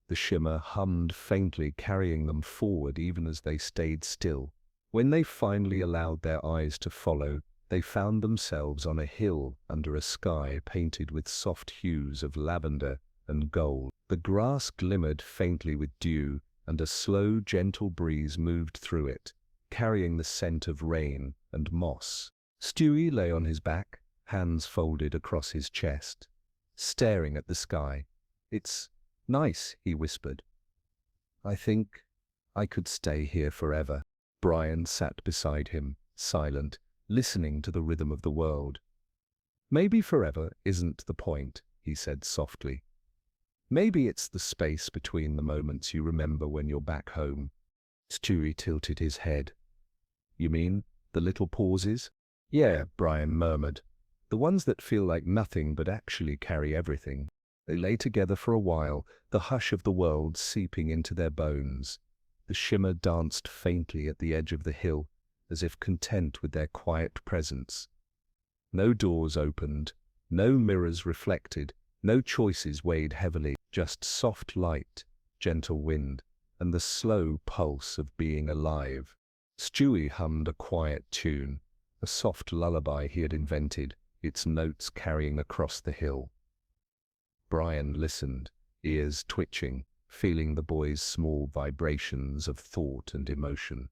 Speaker 1: The shimmer hummed faintly, carrying them forward even as they stayed still. When they finally allowed their eyes to follow, they found themselves on a hill under a sky painted with soft hues of lavender and gold. The grass glimmered faintly with dew, and a slow, gentle breeze moved through it, carrying the scent of rain and moss. Stewie lay on his back, hands folded across his chest, staring at the sky. "It's nice," he whispered. "I think I could stay here forever." Brian sat beside him, silent, listening to the rhythm of the world. "Maybe forever isn't the point," he said softly. "Maybe it's the space between the moments you remember when you're back home." Stewie tilted his head. "You mean the little pauses?" "Yeah," Brian murmured. "The ones that feel like nothing but actually carry everything." They lay together for a while, the hush of the world seeping into their bones. The shimmer danced faintly at the edge of the hill, as if content with their quiet presence. No doors opened, no mirrors reflected, no choices weighed heavily, just soft light, gentle wind, and the slow pulse of being alive. Stewie hummed a quiet tune, a soft lullaby he had invented, its notes carrying across the hill. Brian listened, ears twitching, feeling the boy's small vibrations of thought and emotion.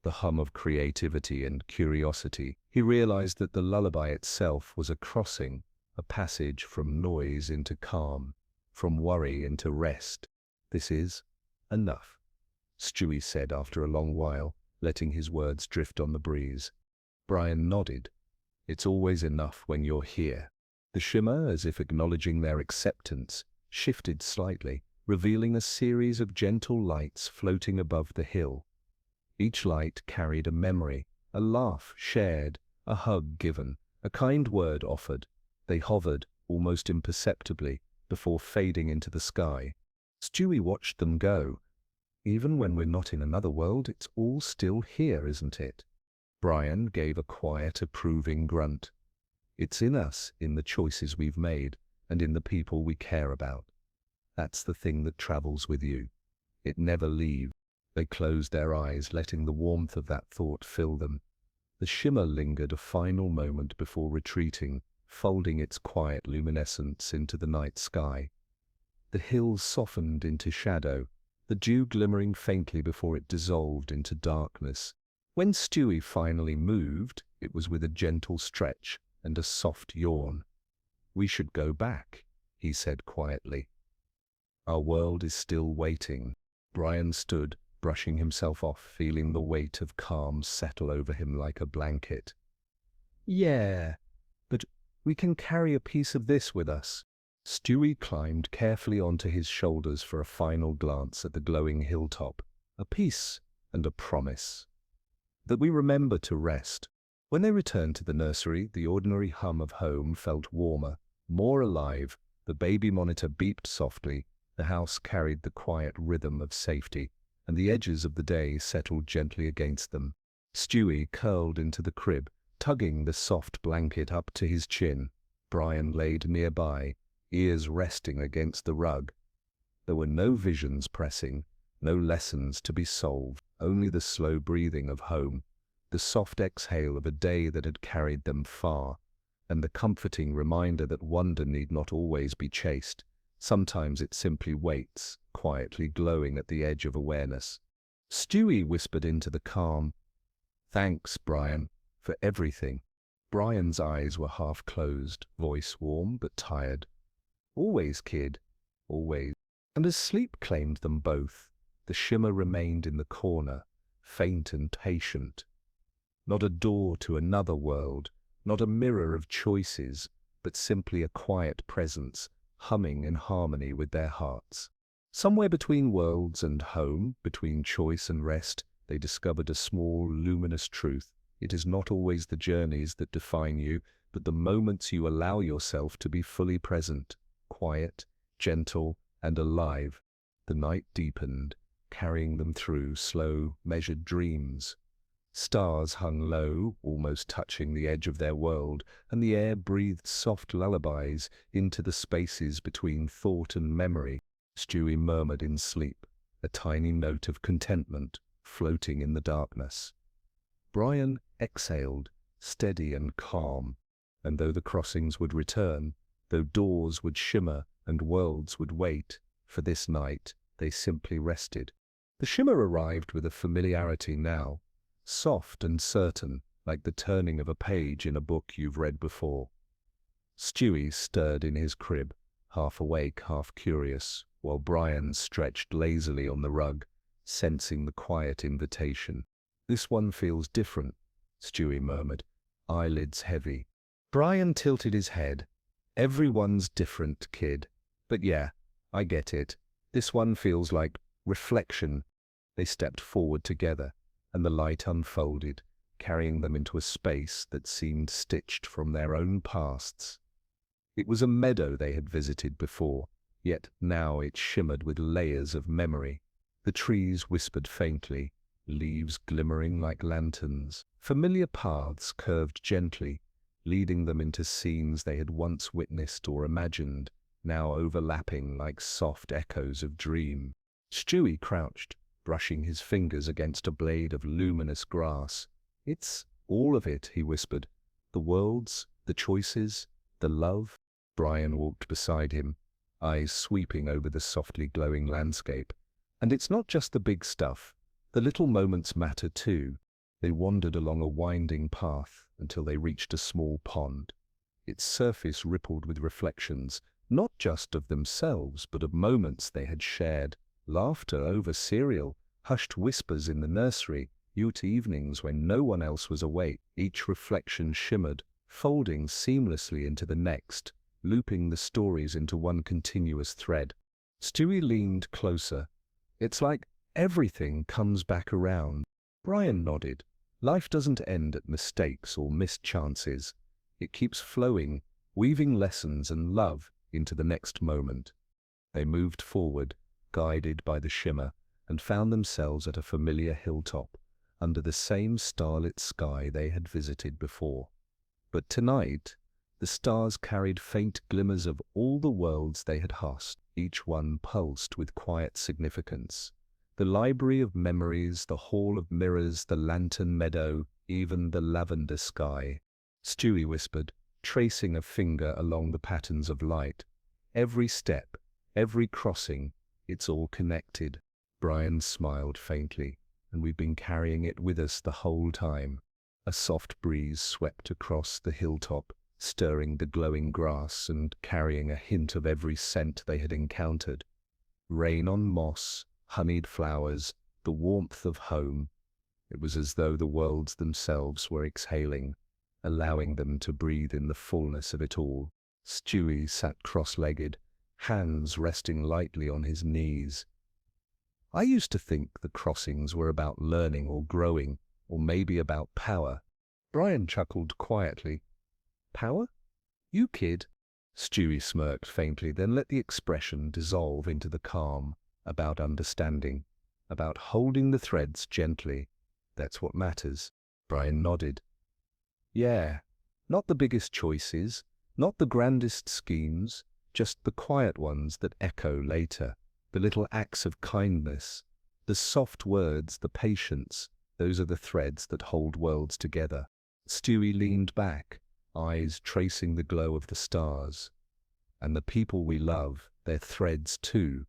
Speaker 1: The hum of creativity and curiosity. He realized that the lullaby itself was a crossing, a passage from noise into calm, from worry into rest. "This is enough," Stewie said after a long while, letting his words drift on the breeze. Brian nodded. It's always enough when you're here. The shimmer, as if acknowledging their acceptance, shifted slightly, revealing a series of gentle lights floating above the hill. Each light carried a memory, a laugh shared, a hug given, a kind word offered. They hovered, almost imperceptibly, before fading into the sky. Stewie watched them go. Even when we're not in another world, it's all still here, isn't it? Brian gave a quiet, approving grunt. It's in us, in the choices we've made, and in the people we care about. That's the thing that travels with you. It never leaves. They closed their eyes, letting the warmth of that thought fill them. The shimmer lingered a final moment before retreating, folding its quiet luminescence into the night sky. The hills softened into shadow, the dew glimmering faintly before it dissolved into darkness. When Stewie finally moved, it was with a gentle stretch and a soft yawn. "We should go back," he said quietly. "Our world is still waiting." Brian stood, brushing himself off, feeling the weight of calm settle over him like a blanket. "Yeah, but we can carry a piece of this with us." Stewie climbed carefully onto his shoulders for a final glance at the glowing hilltop, a peace and a promise. That we remember to rest. When they returned to the nursery, the ordinary hum of home felt warmer, more alive. The baby monitor beeped softly, the house carried the quiet rhythm of safety, and the edges of the day settled gently against them. Stewie curled into the crib, tugging the soft blanket up to his chin. Brian laid nearby, ears resting against the rug. There were no visions pressing, no lessons to be solved, only the slow breathing of home, the soft exhale of a day that had carried them far, and the comforting reminder that wonder need not always be chased. Sometimes it simply waits, quietly glowing at the edge of awareness. Stewie whispered into the calm, "Thanks, Brian, for everything." Brian's eyes were half closed, voice warm but tired. "Always, kid, always." And as sleep claimed them both, the shimmer remained in the corner, faint and patient. Not a door to another world, not a mirror of choices, but simply a quiet presence, humming in harmony with their hearts. Somewhere between worlds and home, between choice and rest, they discovered a small, luminous truth. It is not always the journeys that define you, but the moments you allow yourself to be fully present, quiet, gentle, and alive. The night deepened, carrying them through slow, measured dreams. Stars hung low, almost touching the edge of their world, and the air breathed soft lullabies into the spaces between thought and memory. Stewie murmured in sleep, a tiny note of contentment floating in the darkness. Brian exhaled, steady and calm, and though the crossings would return, though doors would shimmer and worlds would wait, for this night they simply rested. The shimmer arrived with a familiarity now, soft and certain, like the turning of a page in a book you've read before. Stewie stirred in his crib, half awake, half curious, while Brian stretched lazily on the rug, sensing the quiet invitation. "This one feels different," Stewie murmured, eyelids heavy. Brian tilted his head. "Everyone's different, kid. But yeah, I get it. This one feels like reflection." They stepped forward together, and the light unfolded, carrying them into a space that seemed stitched from their own pasts. It was a meadow they had visited before, yet now it shimmered with layers of memory. The trees whispered faintly, leaves glimmering like lanterns. Familiar paths curved gently, leading them into scenes they had once witnessed or imagined, now overlapping like soft echoes of dream. Stewie crouched, brushing his fingers against a blade of luminous grass. "It's all of it," he whispered. "The worlds, the choices, the love." Brian walked beside him, eyes sweeping over the softly glowing landscape. "And it's not just the big stuff. The little moments matter too." They wandered along a winding path until they reached a small pond. Its surface rippled with reflections, not just of themselves, but of moments they had shared. Laughter over cereal, hushed whispers in the nursery, mute evenings when no one else was awake. Each reflection shimmered, folding seamlessly into the next, looping the stories into one continuous thread. Stewie leaned closer. It's like everything comes back around. Brian nodded. Life doesn't end at mistakes or missed chances. It keeps flowing, weaving lessons and love into the next moment. They moved forward, guided by the shimmer, and found themselves at a familiar hilltop, under the same starlit sky they had visited before. But tonight, the stars carried faint glimmers of all the worlds they had passed, each one pulsed with quiet significance. The library of memories, the hall of mirrors, the lantern meadow, even the lavender sky. Stewie whispered, tracing a finger along the patterns of light. Every step, every crossing, it's all connected. Brian smiled faintly, and we've been carrying it with us the whole time. A soft breeze swept across the hilltop, stirring the glowing grass and carrying a hint of every scent they had encountered. Rain on moss, honeyed flowers, the warmth of home. It was as though the worlds themselves were exhaling, allowing them to breathe in the fullness of it all. Stewie sat cross-legged, hands resting lightly on his knees. I used to think the crossings were about learning or growing, or maybe about power. Brian chuckled quietly. Power? You kid. Stewie smirked faintly, then let the expression dissolve into the calm. About understanding, about holding the threads gently. That's what matters. Brian nodded. Yeah, not the biggest choices, not the grandest schemes, just the quiet ones that echo later, the little acts of kindness, the soft words, the patience. Those are the threads that hold worlds together. Stewie leaned back, eyes tracing the glow of the stars. And the people we love, their threads too.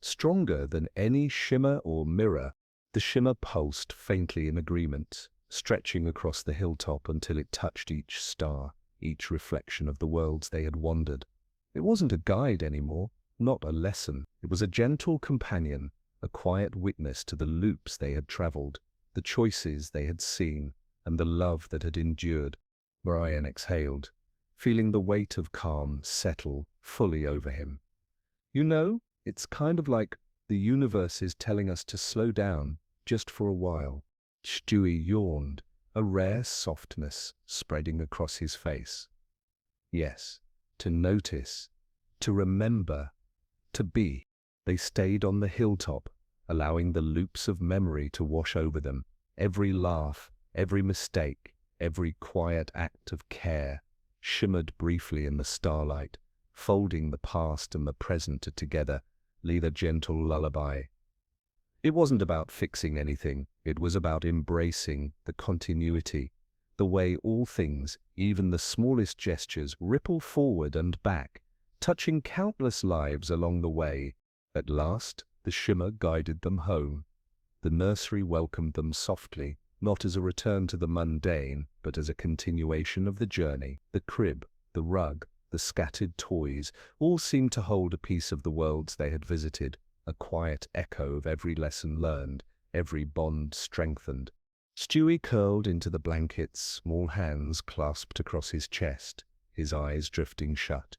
Speaker 1: Stronger than any shimmer or mirror, the shimmer pulsed faintly in agreement, stretching across the hilltop until it touched each star, each reflection of the worlds they had wandered. It wasn't a guide anymore, not a lesson. It was a gentle companion, a quiet witness to the loops they had traveled, the choices they had seen, and the love that had endured. Brian exhaled, feeling the weight of calm settle fully over him. You know, it's kind of like the universe is telling us to slow down just for a while. Stewie yawned, a rare softness spreading across his face. Yes, to notice, to remember, to be. They stayed on the hilltop, allowing the loops of memory to wash over them. Every laugh, every mistake, every quiet act of care shimmered briefly in the starlight, folding the past and the present together, leave a gentle lullaby. It wasn't about fixing anything, it was about embracing the continuity, the way all things, even the smallest gestures, ripple forward and back, touching countless lives along the way. At last, the shimmer guided them home. The nursery welcomed them softly, not as a return to the mundane, but as a continuation of the journey. The crib, the rug, the scattered toys, all seemed to hold a piece of the worlds they had visited, a quiet echo of every lesson learned, every bond strengthened. Stewie curled into the blankets, small hands clasped across his chest, his eyes drifting shut.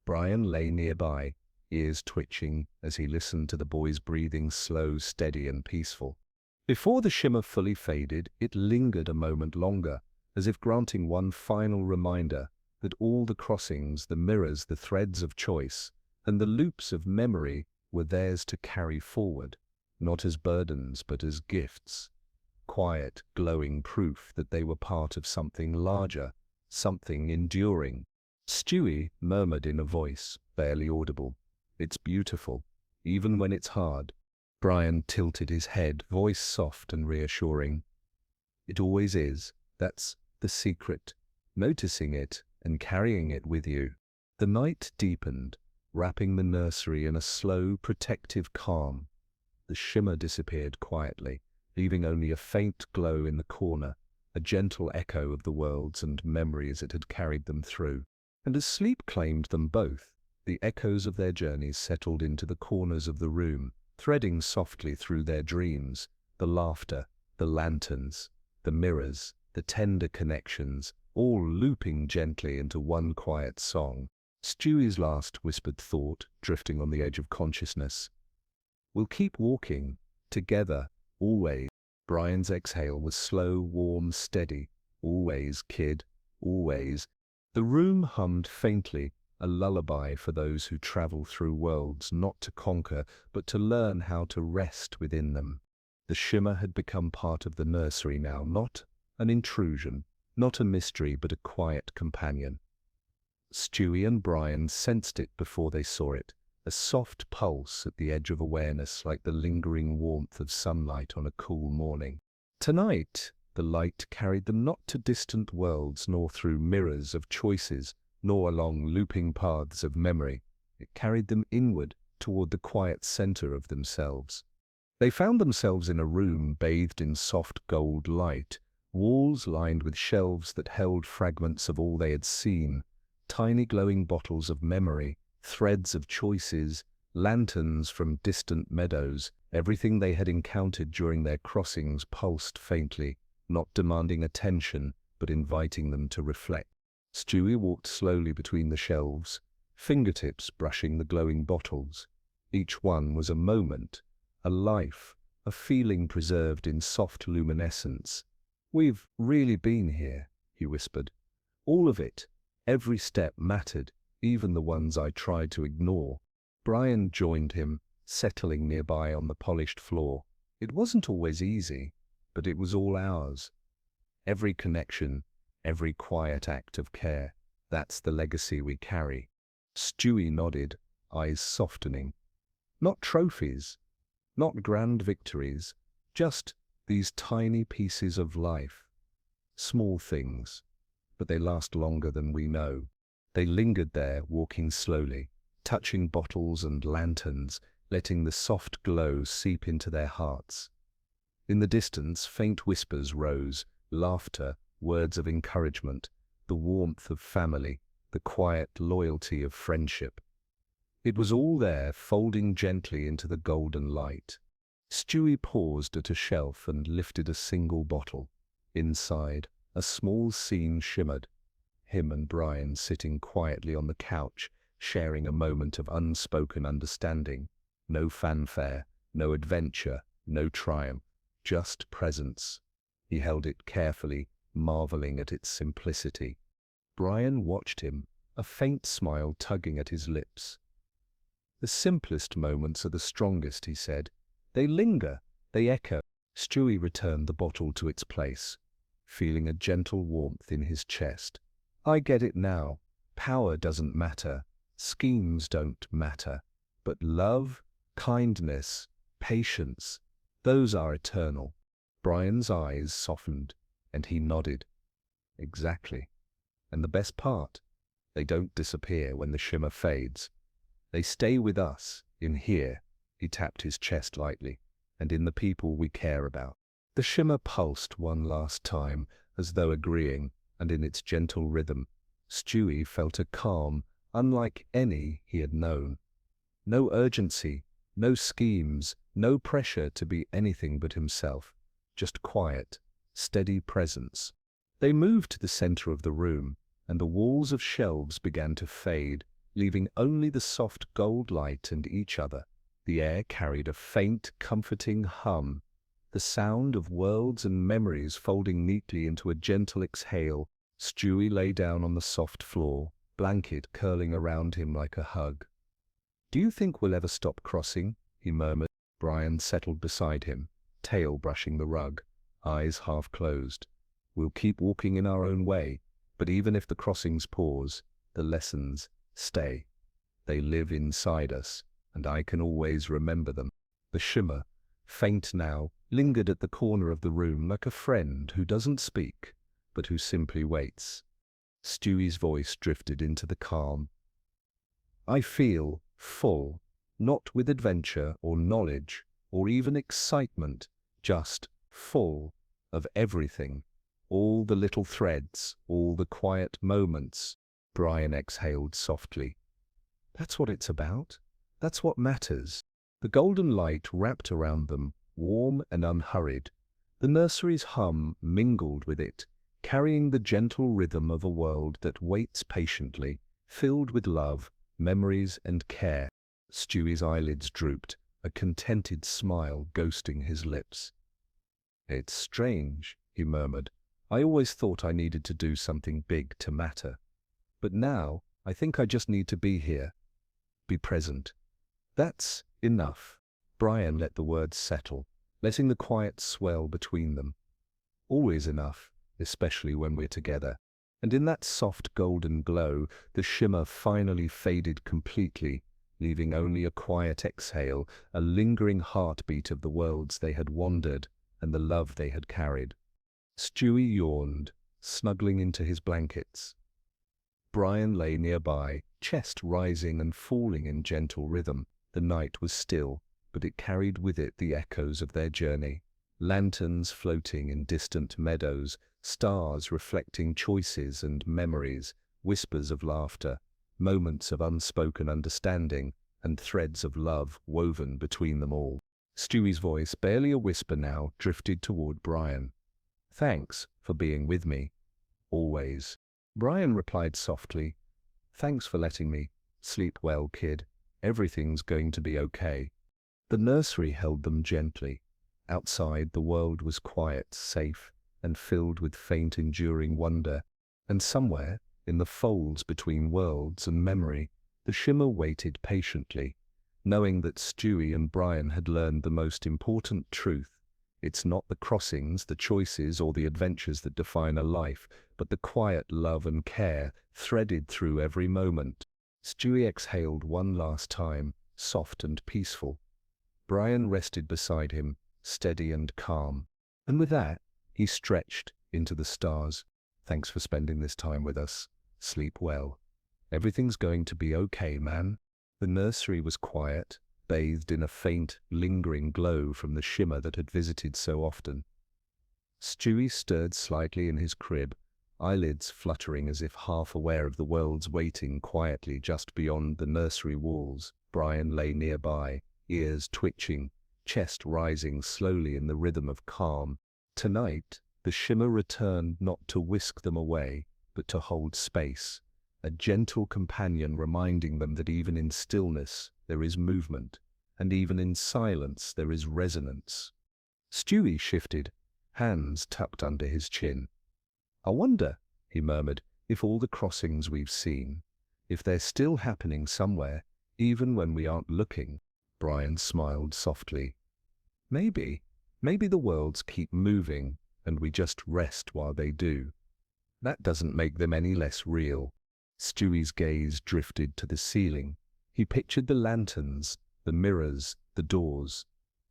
Speaker 1: Brian lay nearby, ears twitching as he listened to the boy's breathing slow, steady, and peaceful. Before the shimmer fully faded, it lingered a moment longer, as if granting one final reminder that all the crossings, the mirrors, the threads of choice, and the loops of memory were theirs to carry forward, not as burdens but as gifts. Quiet, glowing proof that they were part of something larger, something enduring. Stewie murmured in a voice, barely audible, "It's beautiful, even when it's hard." Brian tilted his head, voice soft and reassuring. "It always is. That's the secret. Noticing it and carrying it with you." The night deepened, wrapping the nursery in a slow, protective calm. The shimmer disappeared quietly, leaving only a faint glow in the corner, a gentle echo of the worlds and memories it had carried them through. And as sleep claimed them both, the echoes of their journeys settled into the corners of the room, threading softly through their dreams, the laughter, the lanterns, the mirrors, the tender connections, all looping gently into one quiet song. Stewie's last whispered thought, drifting on the edge of consciousness. We'll keep walking, together, always. Brian's exhale was slow, warm, steady. Always, kid, always. The room hummed faintly, a lullaby for those who travel through worlds not to conquer, but to learn how to rest within them. The shimmer had become part of the nursery now, not an intrusion, not a mystery, but a quiet companion. Stewie and Brian sensed it before they saw it, a soft pulse at the edge of awareness, like the lingering warmth of sunlight on a cool morning. Tonight, the light carried them not to distant worlds, nor through mirrors of choices, nor along looping paths of memory. It carried them inward, toward the quiet center of themselves. They found themselves in a room bathed in soft gold light, walls lined with shelves that held fragments of all they had seen, tiny glowing bottles of memory, threads of choices, lanterns from distant meadows. Everything they had encountered during their crossings pulsed faintly, not demanding attention, but inviting them to reflect. Stewie walked slowly between the shelves, fingertips brushing the glowing bottles. Each one was a moment, a life, a feeling preserved in soft luminescence. "We've really been here," he whispered. "All of it. Every step mattered, even the ones I tried to ignore." Brian joined him, settling nearby on the polished floor. It wasn't always easy, but it was all ours. Every connection, every quiet act of care, that's the legacy we carry. Stewie nodded, eyes softening. Not trophies, not grand victories, just these tiny pieces of life. Small things, but they last longer than we know. They lingered there, walking slowly, touching bottles and lanterns, letting the soft glow seep into their hearts. In the distance, faint whispers rose, laughter, words of encouragement, the warmth of family, the quiet loyalty of friendship. It was all there, folding gently into the golden light. Stewie paused at a shelf and lifted a single bottle. Inside, a small scene shimmered. Him and Brian sitting quietly on the couch, sharing a moment of unspoken understanding. No fanfare, no adventure, no triumph, just presence. He held it carefully, marveling at its simplicity. Brian watched him, a faint smile tugging at his lips. "The simplest moments are the strongest," he said. "They linger, they echo." Stewie returned the bottle to its place, feeling a gentle warmth in his chest. "I get it now. Power doesn't matter. Schemes don't matter. But love, kindness, patience, those are eternal." Brian's eyes softened, and he nodded. "Exactly. And the best part, they don't disappear when the shimmer fades. They stay with us, in here," he tapped his chest lightly, "and in the people we care about." The shimmer pulsed one last time, as though agreeing, and in its gentle rhythm, Stewie felt a calm, unlike any he had known. No urgency, no schemes, no pressure to be anything but himself, just quiet, steady presence. They moved to the center of the room, and the walls of shelves began to fade, leaving only the soft gold light and each other. The air carried a faint, comforting hum, the sound of worlds and memories folding neatly into a gentle exhale. Stewie lay down on the soft floor, blanket curling around him like a hug. "Do you think we'll ever stop crossing?" he murmured. Brian settled beside him, tail brushing the rug, eyes half closed. "We'll keep walking in our own way, but even if the crossings pause, the lessons stay. They live inside us, and I can always remember them." The shimmer, faint now, lingered at the corner of the room like a friend who doesn't speak, but who simply waits. Stewie's voice drifted into the calm. "I feel full, not with adventure or knowledge or even excitement, just full of everything. All the little threads, all the quiet moments." Brian exhaled softly. "That's what it's about. That's what matters." The golden light wrapped around them, warm and unhurried. The nursery's hum mingled with it, carrying the gentle rhythm of a world that waits patiently, filled with love, memories, and care. Stewie's eyelids drooped, a contented smile ghosting his lips. "It's strange," he murmured. "I always thought I needed to do something big to matter. But now, I think I just need to be here, be present. That's enough." Brian let the words settle, letting the quiet swell between them. Always enough, especially when we're together. And in that soft golden glow, the shimmer finally faded completely, leaving only a quiet exhale, a lingering heartbeat of the worlds they had wandered and the love they had carried. Stewie yawned, snuggling into his blankets. Brian lay nearby, chest rising and falling in gentle rhythm. The night was still, but it carried with it the echoes of their journey. Lanterns floating in distant meadows, stars reflecting choices and memories, whispers of laughter, moments of unspoken understanding, and threads of love woven between them all. Stewie's voice, barely a whisper now, drifted toward Brian. "Thanks for being with me. Always." Brian replied softly, "Thanks for letting me. Sleep well, kid. Everything's going to be okay." The nursery held them gently. Outside, the world was quiet, safe, and filled with faint, enduring wonder. And somewhere, in the folds between worlds and memory, the shimmer waited patiently, knowing that Stewie and Brian had learned the most important truth. It's not the crossings, the choices, or the adventures that define a life, but the quiet love and care threaded through every moment. Stewie exhaled one last time, soft and peaceful. Brian rested beside him, steady and calm. And with that, he stretched into the stars. "Thanks for spending this time with us. Sleep well. Everything's going to be okay, man." The nursery was quiet, bathed in a faint, lingering glow from the shimmer that had visited so often. Stewie stirred slightly in his crib, eyelids fluttering as if half aware of the world's waiting quietly just beyond the nursery walls. Brian lay nearby, ears twitching, chest rising slowly in the rhythm of calm. Tonight, the shimmer returned not to whisk them away, but to hold space, a gentle companion reminding them that even in stillness there is movement, and even in silence there is resonance. Stewie shifted, hands tucked under his chin. "I wonder," he murmured, "if all the crossings we've seen, if they're still happening somewhere, even when we aren't looking." Brian smiled softly. Maybe the worlds keep moving, and we just rest while they do. That doesn't make them any less real." Stewie's gaze drifted to the ceiling. He pictured the lanterns, the mirrors, the doors.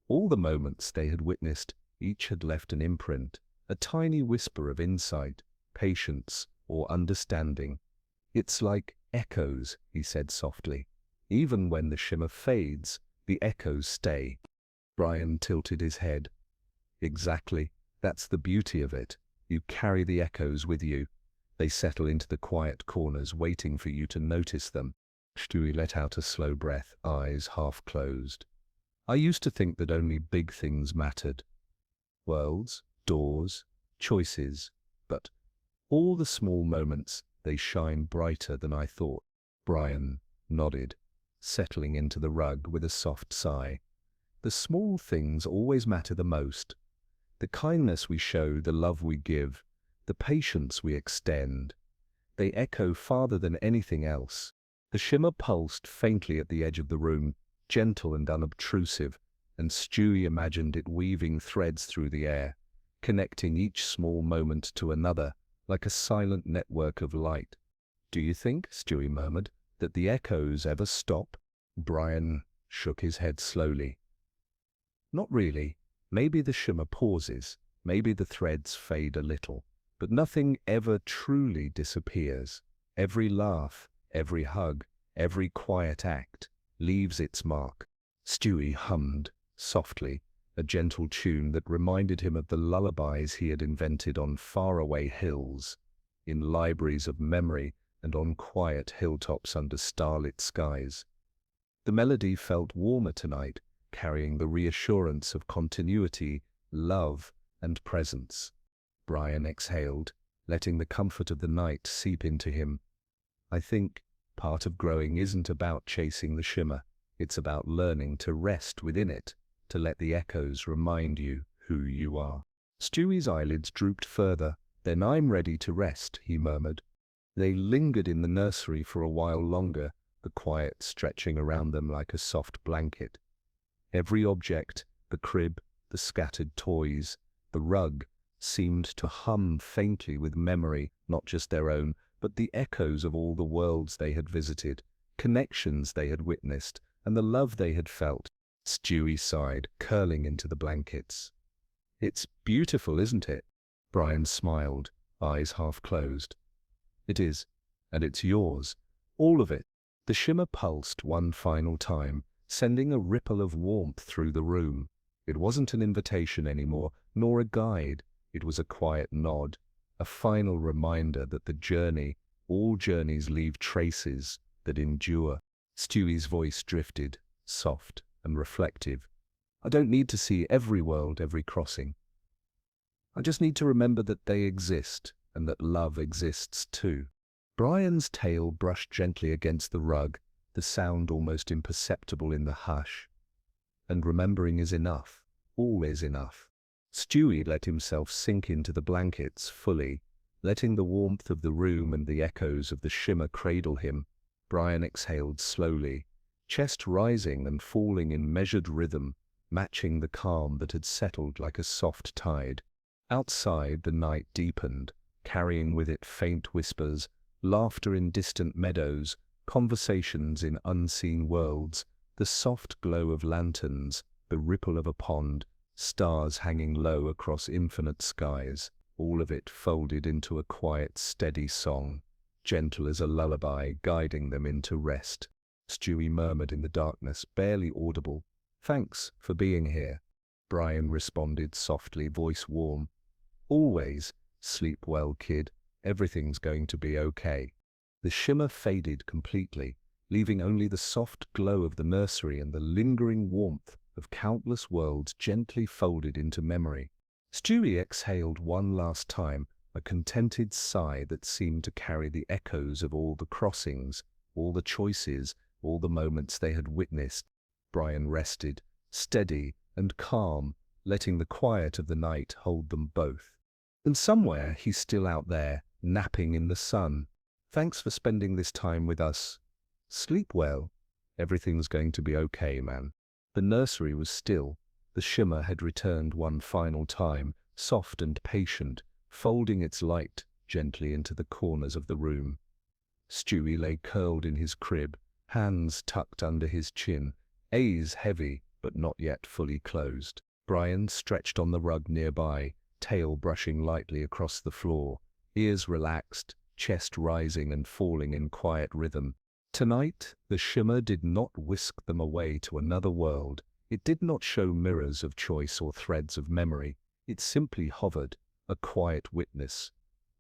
Speaker 1: All the moments they had witnessed, each had left an imprint, a tiny whisper of insight, patience, or understanding. "It's like echoes," he said softly. "Even when the shimmer fades, the echoes stay." Brian tilted his head. "Exactly. That's the beauty of it. You carry the echoes with you. They settle into the quiet corners, waiting for you to notice them." Stewie let out a slow breath, eyes half closed. "I used to think that only big things mattered. Worlds, doors, choices. But all the small moments, they shine brighter than I thought." Brian nodded, settling into the rug with a soft sigh. "The small things always matter the most. The kindness we show, the love we give, the patience we extend. They echo farther than anything else." The shimmer pulsed faintly at the edge of the room, gentle and unobtrusive, and Stewie imagined it weaving threads through the air, connecting each small moment to another, like a silent network of light. "Do you think," Stewie murmured, "that the echoes ever stop?" Brian shook his head slowly. "Not really. Maybe the shimmer pauses, maybe the threads fade a little, but nothing ever truly disappears. Every laugh, every hug, every quiet act leaves its mark." Stewie hummed softly, a gentle tune that reminded him of the lullabies he had invented on faraway hills, in libraries of memory, and on quiet hilltops under starlit skies. The melody felt warmer tonight, carrying the reassurance of continuity, love, and presence. Brian exhaled, letting the comfort of the night seep into him. I think part of growing isn't about chasing the shimmer. It's about learning to rest within it, to let the echoes remind you who you are. Stewie's eyelids drooped further. "Then I'm ready to rest," he murmured. They lingered in the nursery for a while longer, the quiet stretching around them like a soft blanket. Every object, the crib, the scattered toys, the rug, seemed to hum faintly with memory, not just their own, but the echoes of all the worlds they had visited, connections they had witnessed, and the love they had felt. Stewie sighed, curling into the blankets. "It's beautiful, isn't it?" Brian smiled, eyes half closed. "It is, and it's yours, all of it." The shimmer pulsed one final time, sending a ripple of warmth through the room. It wasn't an invitation anymore, nor a guide. It was a quiet nod, a final reminder that the journey, all journeys leave traces that endure. Stewie's voice drifted, soft and reflective. "I don't need to see every world, every crossing. I just need to remember that they exist, and that love exists too." Brian's tail brushed gently against the rug, the sound almost imperceptible in the hush. And remembering is enough, always enough. Stewie let himself sink into the blankets fully, letting the warmth of the room and the echoes of the shimmer cradle him. Brian exhaled slowly, chest rising and falling in measured rhythm, matching the calm that had settled like a soft tide. Outside, the night deepened, carrying with it faint whispers, laughter in distant meadows, conversations in unseen worlds, the soft glow of lanterns, the ripple of a pond, stars hanging low across infinite skies, all of it folded into a quiet, steady song, gentle as a lullaby, guiding them into rest. Stewie murmured in the darkness, barely audible, "Thanks for being here." Brian responded softly, voice warm, "Always. Sleep well, kid. Everything's going to be okay." The shimmer faded completely, leaving only the soft glow of the nursery and the lingering warmth of countless worlds gently folded into memory. Stewie exhaled one last time, a contented sigh that seemed to carry the echoes of all the crossings, all the choices, all the moments they had witnessed. Brian rested, steady and calm, letting the quiet of the night hold them both. And somewhere he's still out there, napping in the sun. "Thanks for spending this time with us. Sleep well. Everything's going to be okay, man." The nursery was still. The shimmer had returned one final time, soft and patient, folding its light gently into the corners of the room. Stewie lay curled in his crib, hands tucked under his chin, eyes heavy but not yet fully closed. Brian stretched on the rug nearby, tail brushing lightly across the floor, ears relaxed, chest rising and falling in quiet rhythm. Tonight, the shimmer did not whisk them away to another world. It did not show mirrors of choice or threads of memory. It simply hovered, a quiet witness,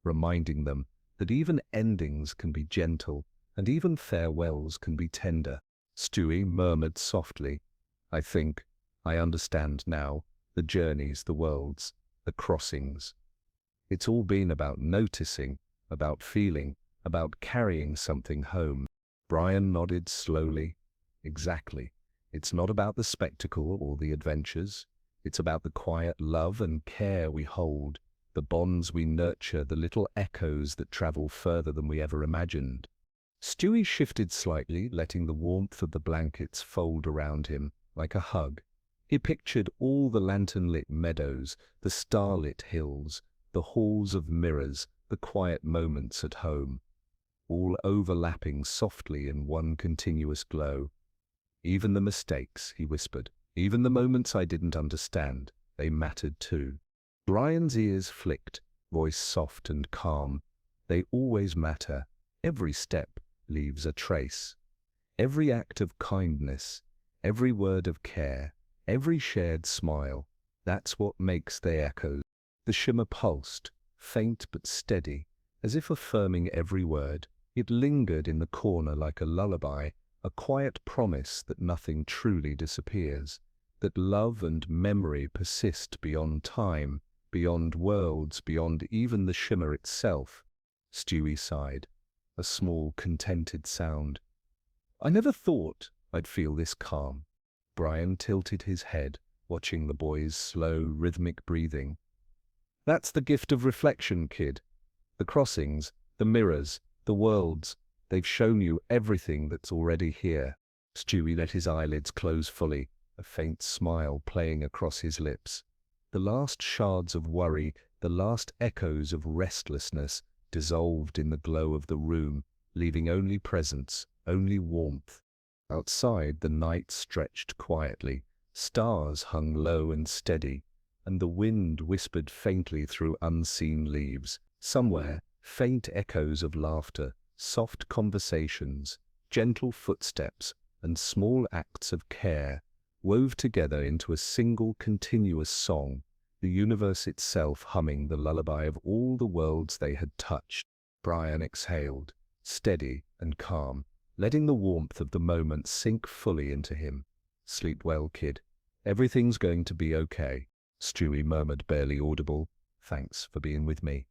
Speaker 1: reminding them that even endings can be gentle, and even farewells can be tender. Stewie murmured softly, "I think I understand now, the journeys, the worlds, the crossings. It's all been about noticing, about feeling, about carrying something home." Brian nodded slowly. "Exactly. It's not about the spectacle or the adventures. It's about the quiet love and care we hold, the bonds we nurture, the little echoes that travel further than we ever imagined." Stewie shifted slightly, letting the warmth of the blankets fold around him like a hug. He pictured all the lantern-lit meadows, the starlit hills, the halls of mirrors, the quiet moments at home, all overlapping softly in one continuous glow. "Even the mistakes," he whispered, "even the moments I didn't understand, they mattered too." Brian's ears flicked, voice soft and calm. "They always matter. Every step leaves a trace. Every act of kindness, every word of care, every shared smile, that's what makes they echo." The shimmer pulsed, faint but steady, as if affirming every word. It lingered in the corner like a lullaby, a quiet promise that nothing truly disappears, that love and memory persist beyond time, beyond worlds, beyond even the shimmer itself. Stewie sighed, a small, contented sound. I never thought I'd feel this calm. Brian tilted his head, watching the boy's slow, rhythmic breathing. That's the gift of reflection, kid. The crossings, the mirrors, the worlds, they've shown you everything that's already here. Stewie let his eyelids close fully, a faint smile playing across his lips. The last shards of worry, the last echoes of restlessness dissolved in the glow of the room, leaving only presence, only warmth. Outside, the night stretched quietly, stars hung low and steady, and the wind whispered faintly through unseen leaves. Somewhere, faint echoes of laughter, soft conversations, gentle footsteps, and small acts of care wove together into a single continuous song, the universe itself humming the lullaby of all the worlds they had touched. Brian exhaled, steady and calm, letting the warmth of the moment sink fully into him. Sleep well, kid. Everything's going to be okay. Stewie murmured, barely audible. Thanks for being with me.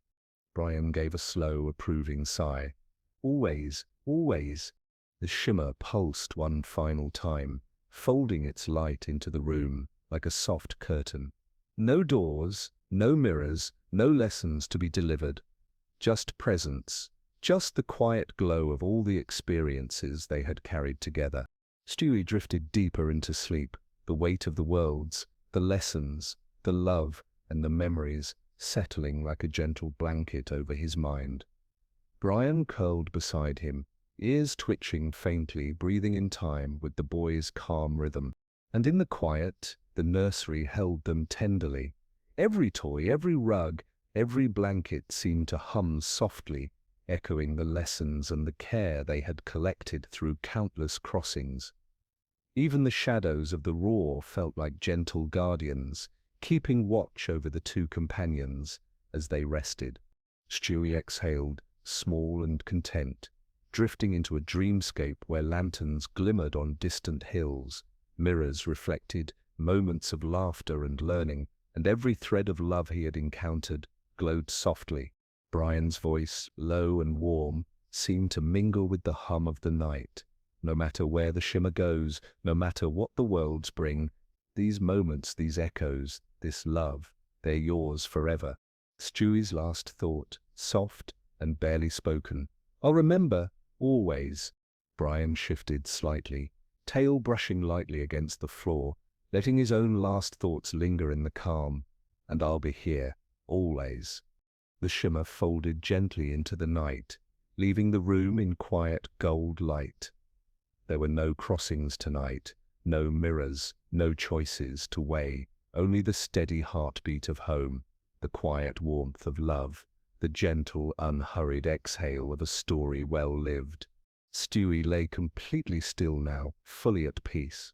Speaker 1: Brian gave a slow, approving sigh. Always, always. The shimmer pulsed one final time, folding its light into the room like a soft curtain. No doors, no mirrors, no lessons to be delivered. Just presence, just the quiet glow of all the experiences they had carried together. Stewie drifted deeper into sleep, the weight of the worlds, the lessons, the love, and the memories settling like a gentle blanket over his mind. Brian curled beside him, ears twitching faintly, breathing in time with the boy's calm rhythm. And in the quiet, the nursery held them tenderly. Every toy, every rug, every blanket seemed to hum softly, echoing the lessons and the care they had collected through countless crossings. Even the shadows of the roar felt like gentle guardians, keeping watch over the two companions as they rested. Stewie exhaled, small and content, drifting into a dreamscape where lanterns glimmered on distant hills, mirrors reflected moments of laughter and learning, and every thread of love he had encountered glowed softly. Brian's voice, low and warm, seemed to mingle with the hum of the night. No matter where the shimmer goes, no matter what the worlds bring, these moments, these echoes, this love, they're yours forever. Stewie's last thought, soft and barely spoken. I'll remember, always. Brian shifted slightly, tail brushing lightly against the floor, letting his own last thoughts linger in the calm. And I'll be here, always. The shimmer folded gently into the night, leaving the room in quiet gold light. There were no crossings tonight, no mirrors, no choices to weigh, only the steady heartbeat of home, the quiet warmth of love, the gentle, unhurried exhale of a story well lived. Stewie lay completely still now, fully at peace.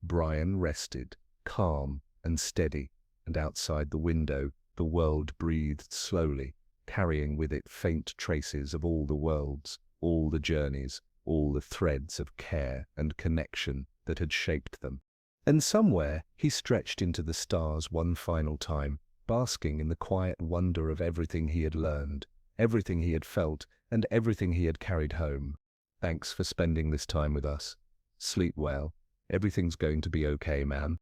Speaker 1: Brian rested, calm and steady, and outside the window, the world breathed slowly, carrying with it faint traces of all the worlds, all the journeys, all the threads of care and connection that had shaped them. And somewhere he stretched into the stars one final time, basking in the quiet wonder of everything he had learned, everything he had felt, and everything he had carried home. Thanks for spending this time with us. Sleep well. Everything's going to be okay, man.